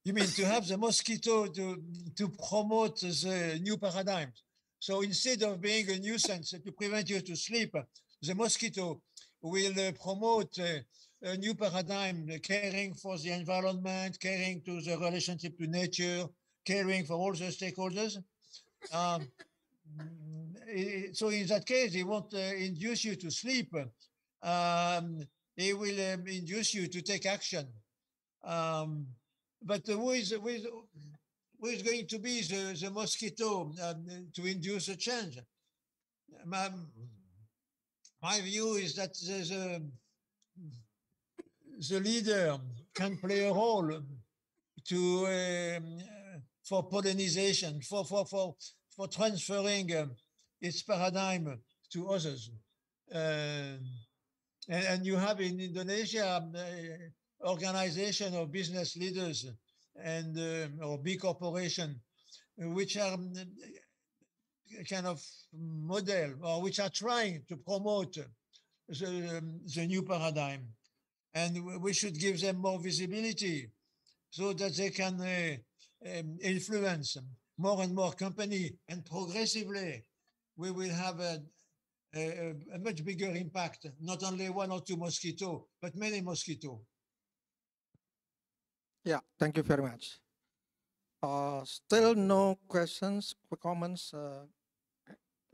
You mean to have the mosquito to promote the new paradigms? So instead of being a nuisance to prevent you to sleep, the mosquito will promote a new paradigm, caring for the environment, caring to the relationship to nature, caring for all the stakeholders. So in that case, he won't induce you to sleep. He will induce you to take action. But who is going to be the mosquito to induce a change? My view is that the leader can play a role for pollination, for transferring its paradigm to others. And you have in Indonesia organization of business leaders and or big corporation, which are kind of model or which are trying to promote the new paradigm. And we should give them more visibility so that they can influence more and more company, and progressively we will have a much bigger impact, not only one or two mosquitoes, but many mosquitoes. Yeah, thank you very much. Still no questions, comments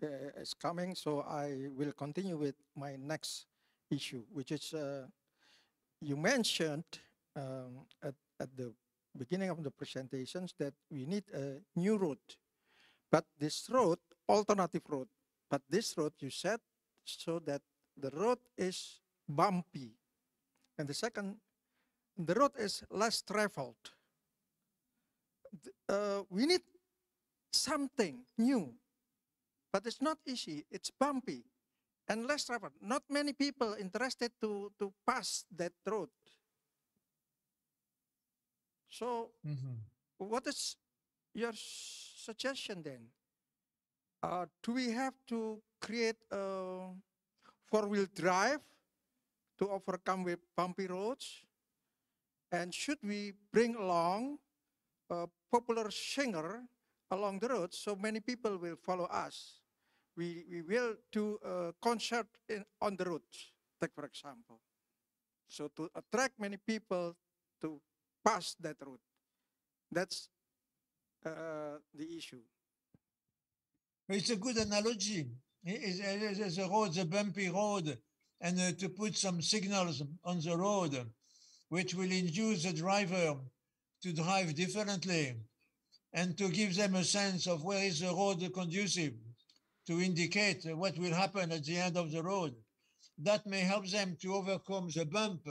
is coming, so I will continue with my next issue, which is you mentioned at the beginning of the presentations that we need a new route, but this road, alternative road, but this road you said so that the road is bumpy, and the second, the road is less traveled. We need something new, but it's not easy. It's bumpy and less traveled. Not many people interested to pass that road. So what is your suggestion then? Do we have to create a four-wheel drive to overcome with bumpy roads? And should we bring along a popular singer along the road so many people will follow us? We will do a concert on the road, take for example. So to attract many people to pass that road. That's the issue. It's a good analogy. It's a road, a bumpy road, and to put some signals on the road, which will induce the driver to drive differently and to give them a sense of where is the road conducive, to indicate what will happen at the end of the road. That may help them to overcome the bump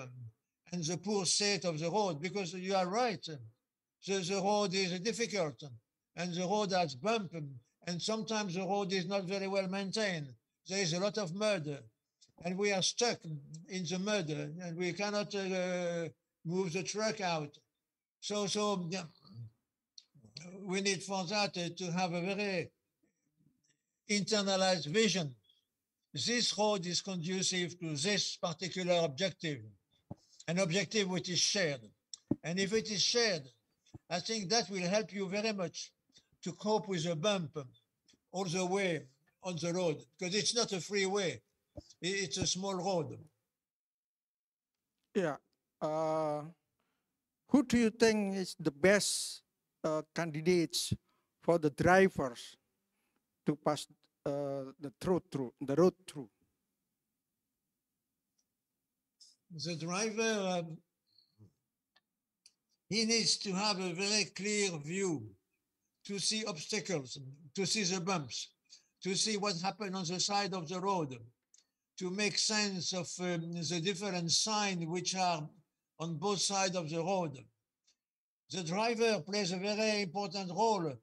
and the poor state of the road, because you are right. the road is difficult and the road has bump, and sometimes the road is not very well maintained. There is a lot of mud and we are stuck in the mud and we cannot move the truck out. So yeah, we need for that to have a very internalized vision. This road is conducive to this particular objective, an objective which is shared. And if it is shared, I think that will help you very much to cope with a bump all the way on the road, because it's not a freeway, it's a small road. Yeah. Who do you think is the best candidates for the drivers to pass the road through? The driver, he needs to have a very clear view, to see obstacles, to see the bumps, to see what happened on the side of the road, to make sense of the different signs which are on both sides of the road. The driver plays a very important role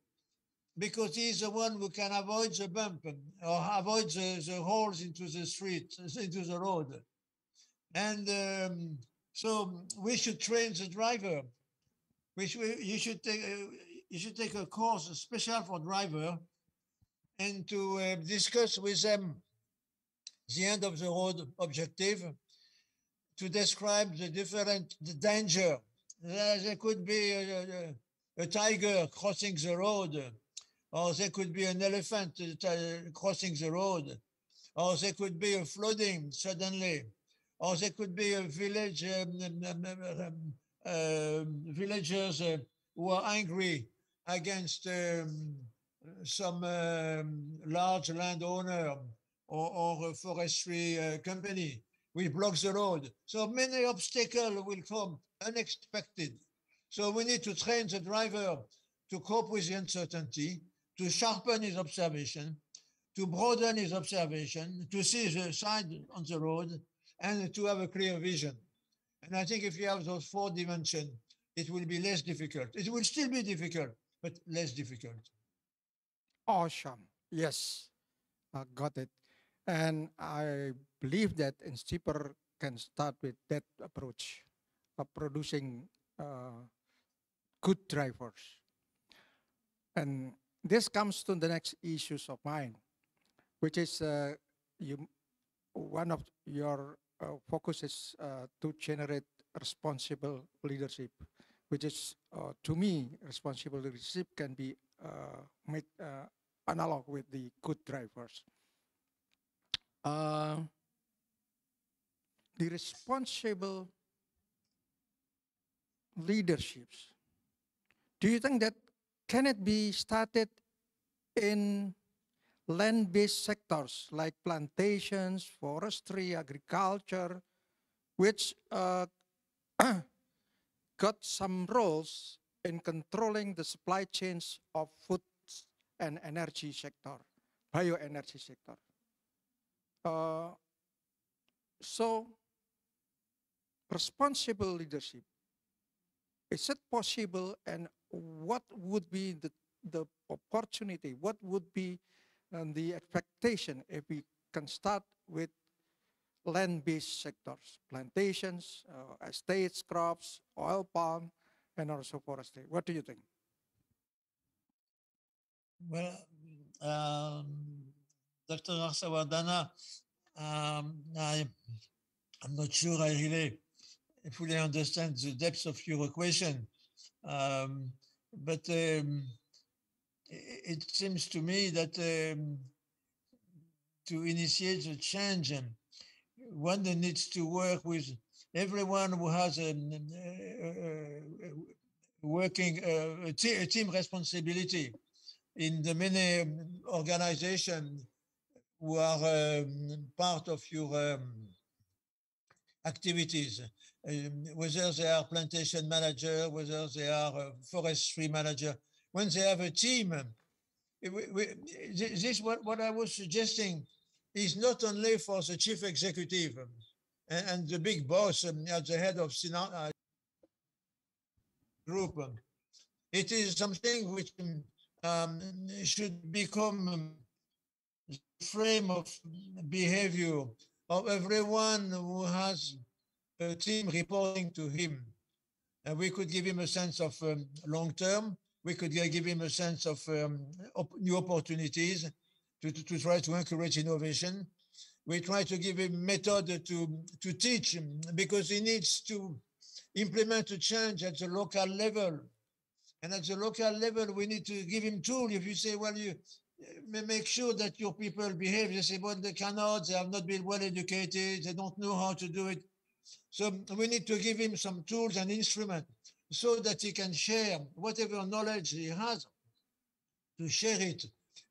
because he's the one who can avoid the bump or avoid the holes into the street, into the road. And so we should train the driver. You should take a course special for driver and to discuss with them the end of the road objective, to describe the danger. There could be a tiger crossing the road, or there could be an elephant crossing the road, or there could be a flooding suddenly, or there could be a village, villagers who are angry against some large landowner or a forestry company. We block the road. So many obstacles will come unexpected. So we need to train the driver to cope with the uncertainty, to sharpen his observation, to broaden his observation, to see the side on the road, and to have a clear vision. And I think if you have those 4 dimensions, it will be less difficult. It will still be difficult, but less difficult. Awesome. Yes, I got it. And I believe that INSEAD can start with that approach of producing good drivers. And this comes to the next issues of mine, which is one of your focus is to generate responsible leadership, which is, to me, responsible leadership can be made analog with the good drivers. The responsible leaderships, do you think that can it be started in land-based sectors like plantations, forestry, agriculture, which got some roles in controlling the supply chains of food and energy sector, bioenergy sector? So, responsible leadership, is it possible, and what would be the opportunity, what would be the expectation if we can start with land-based sectors, plantations, estates, crops, oil palm, and also forestry? What do you think? Well, Dr. Arsawardana, I'm not sure I really fully understand the depth of your question, but it seems to me that to initiate the change, one needs to work with everyone who has a team responsibility in the many organizations who are part of your activities, whether they are plantation manager, whether they are forestry manager. When they have a team, this what I was suggesting is not only for the chief executive and the big boss at the head of group, It is something which should become the frame of behavior of everyone who has a team reporting to him. And we could give him a sense of long term. We could give him a sense of new opportunities to try to encourage innovation. We try to give him method to teach him, because he needs to implement a change at the local level. And at the local level, we need to give him tools. If you say, well, you make sure that your people behave, they say, well, they cannot, they have not been well educated, they don't know how to do it. So we need to give him some tools and instruments so that he can share whatever knowledge he has, to share it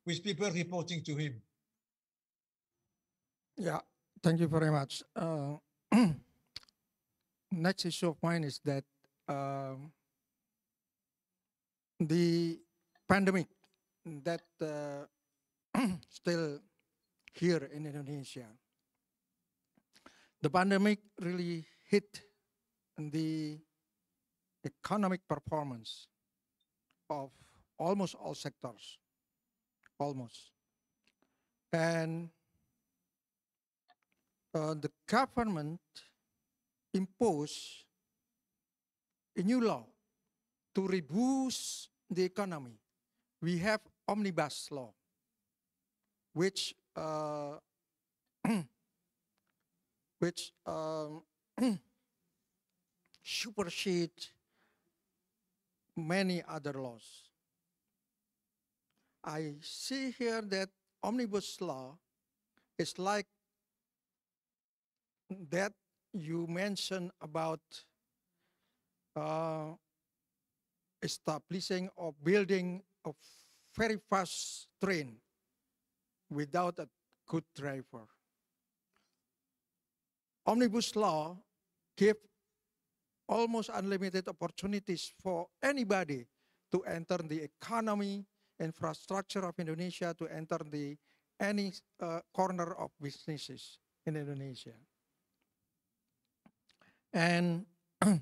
with people reporting to him. Yeah, thank you very much. Next issue of mine is that the pandemic that still here in Indonesia. The pandemic really hit the economic performance of almost all sectors, almost. And the government imposed a new law to reboost the economy. We have omnibus law, which supersede many other laws. I see here that omnibus law is like that you mentioned about establishing or building a very fast train without a good driver. Omnibus law give almost unlimited opportunities for anybody to enter the economy, infrastructure of Indonesia, to enter any corner of businesses in Indonesia. And in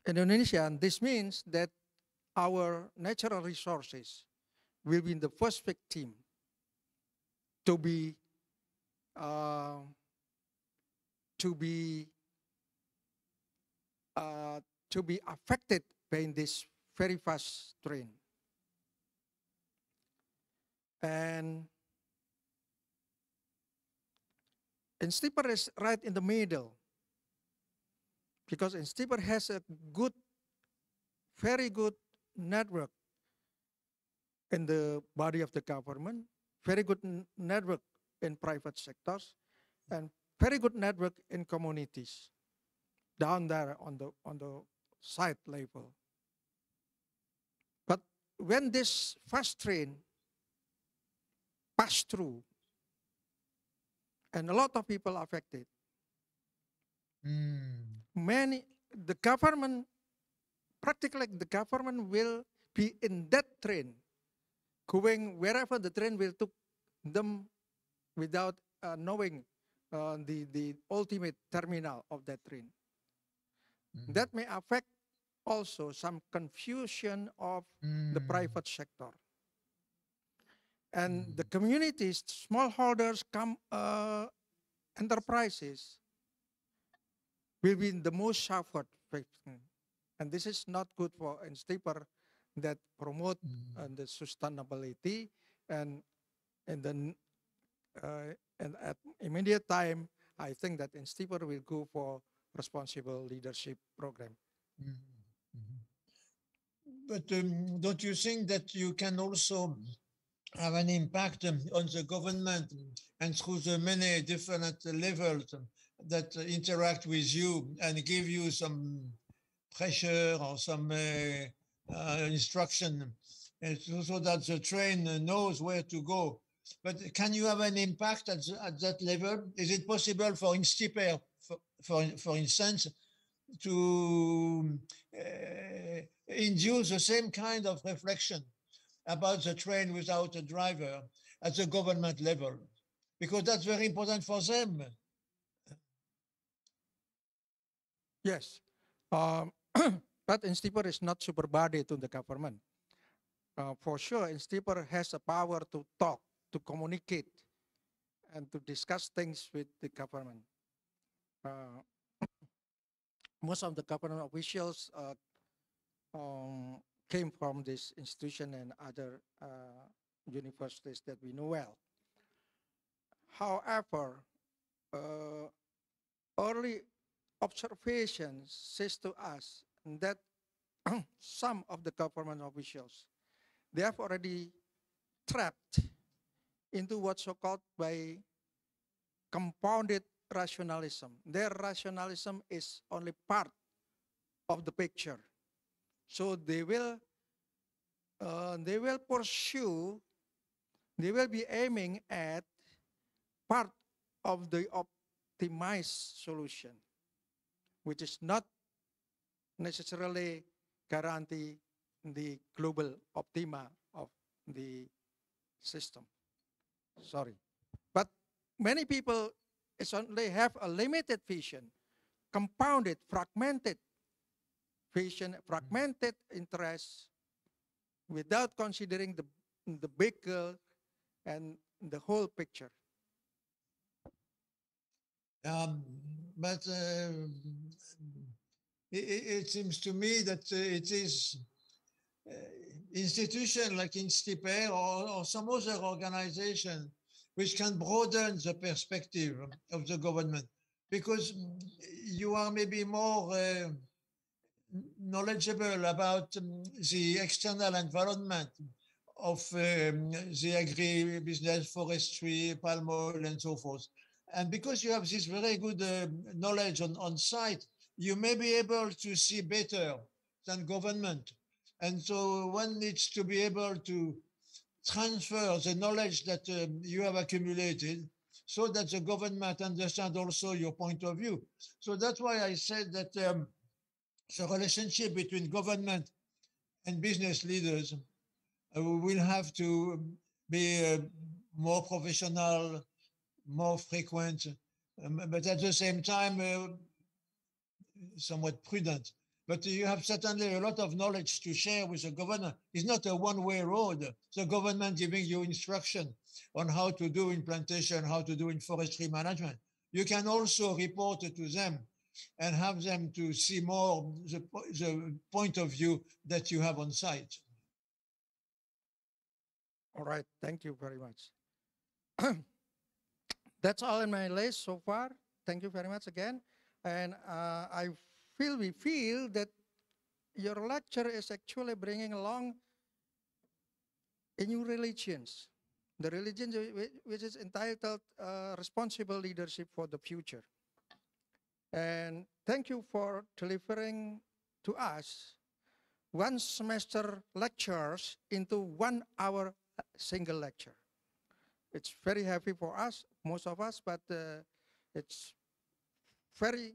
Indonesia, this means that our natural resources will be the first victim to be affected by this very fast train. And INSEAD is right in the middle, because INSEAD has a good, very good network in the body of the government, very good network in private sectors, and very good network in communities down there on the site level. But when this fast train passed through, and a lot of people affected, the government, practically the government will be in that train, going wherever the train will take them without knowing the ultimate terminal of that train. That may affect also some confusion of the private sector. And the communities, smallholders, enterprises will be the most suffered victim. And this is not good for INSEAD that promote the sustainability, and then at immediate time, I think that INSEAD will go for responsible leadership program. But don't you think that you can also have an impact on the government and through the many different levels that interact with you and give you some pressure or some instruction, so that the train knows where to go? But can you have an impact at that level? Is it possible for INSEAD, for instance, to induce the same kind of reflection about the train without a driver at the government level? Because that's very important for them. Yes. But INSTIPER is not super body to the government. For sure, INSTIPER has a power to talk, to communicate, and to discuss things with the government. Most of the government officials came from this institution and other universities that we know well. However, early observations says to us that some of the government officials, they have already trapped into what's so-called by compounded rationalism. Their rationalism is only part of the picture. So they will pursue, they will be aiming at part of the optimized solution, which is not necessarily guarantee the global optima of the system. Sorry. But many people only have a limited vision, compounded, fragmented vision, fragmented interests, without considering the bigger and the whole picture. But it seems to me that it is institution like INSTIPER or some other organization which can broaden the perspective of the government, because you are maybe more knowledgeable about the external environment of the agri-business, forestry, palm oil, and so forth. And because you have this very good knowledge on site, you may be able to see better than government. And so one needs to be able to transfer the knowledge that you have accumulated so that the government understands also your point of view. So that's why I said that the relationship between government and business leaders will have to be more professional, more frequent, but at the same time, somewhat prudent. But you have certainly a lot of knowledge to share with the government. It's not a one-way road. The government giving you instruction on how to do in plantation, how to do in forestry management. You can also report it to them and have them to see more the point of view that you have on site. All right, thank you very much. That's all in my list so far. Thank you very much again. And we feel that your lecture is actually bringing along a new religion. The religion which is entitled responsible leadership for the future. And thank you for delivering to us one semester lectures into 1 hour single lecture. It's very heavy for us, most of us, but it's very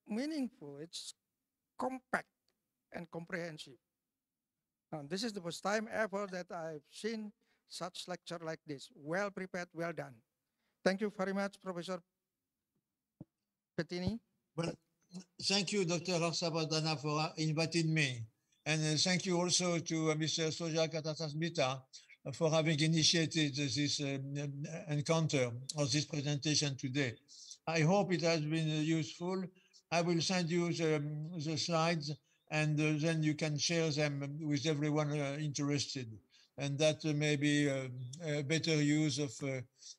meaningful. It's compact and comprehensive. This is the first time ever that I've seen such lecture like this. Well prepared, well done. Thank you very much, Professor Bettignies. Well, thank you, Dr. Arsabadana, for inviting me. And thank you also to Mr. Soja Katatasmita for having initiated this encounter or this presentation today. I hope it has been useful. I will send you the slides, and then you can share them with everyone interested. And that may be a better use of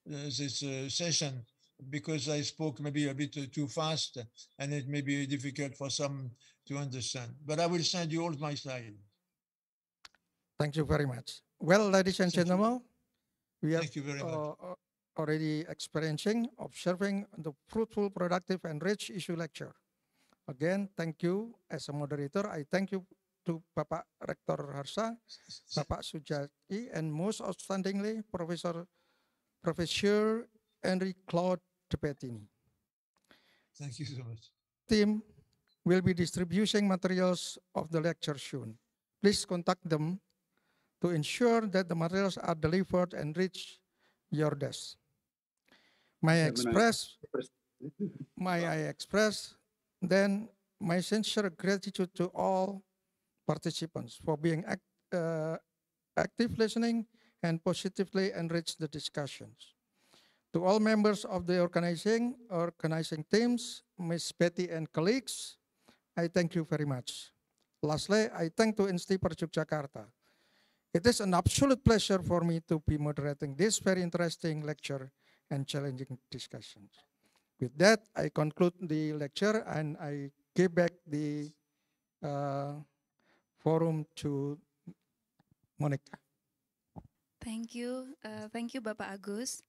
this session, because I spoke maybe a bit too fast, and it may be difficult for some to understand. But I will send you all my slides. Thank you very much. Well, ladies and gentlemen, we are already experiencing, observing the fruitful, productive, and rich issue lecture. Again, thank you as a moderator. I thank you to Bapak Rektor Harsa, Bapak Sujati, and most outstandingly, Professor Henri-Claude de Bettignies. Thank you so much. Team will be distributing materials of the lecture soon. Please contact them to ensure that the materials are delivered and reach your desk. May I express then my sincere gratitude to all participants for being active listening and positively enrich the discussions. To all members of the organizing teams, Ms. Betty and colleagues, I thank you very much. Lastly, I thank to INSEAD Yogyakarta. It is an absolute pleasure for me to be moderating this very interesting lecture and challenging discussions. With that, I conclude the lecture and I give back the forum to Monica. Thank you Bapak Agus.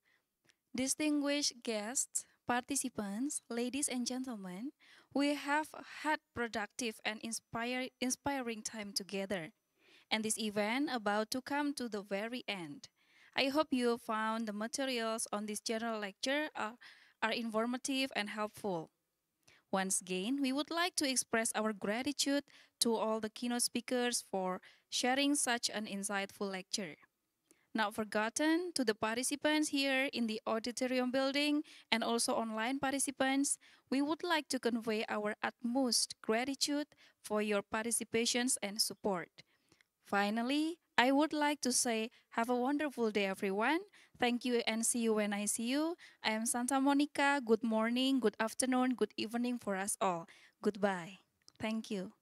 Distinguished guests, participants, ladies and gentlemen, we have had productive and inspiring time together. And this event about to come to the very end. I hope you found the materials on this general lecture are informative and helpful. Once again, we would like to express our gratitude to all the keynote speakers for sharing such an insightful lecture. Not forgotten to the participants here in the auditorium building and also online participants, we would like to convey our utmost gratitude for your participations and support. Finally, I would like to say, have a wonderful day, everyone. Thank you and see you when I see you. I am Santa Monica. Good morning, good afternoon, good evening for us all. Goodbye. Thank you.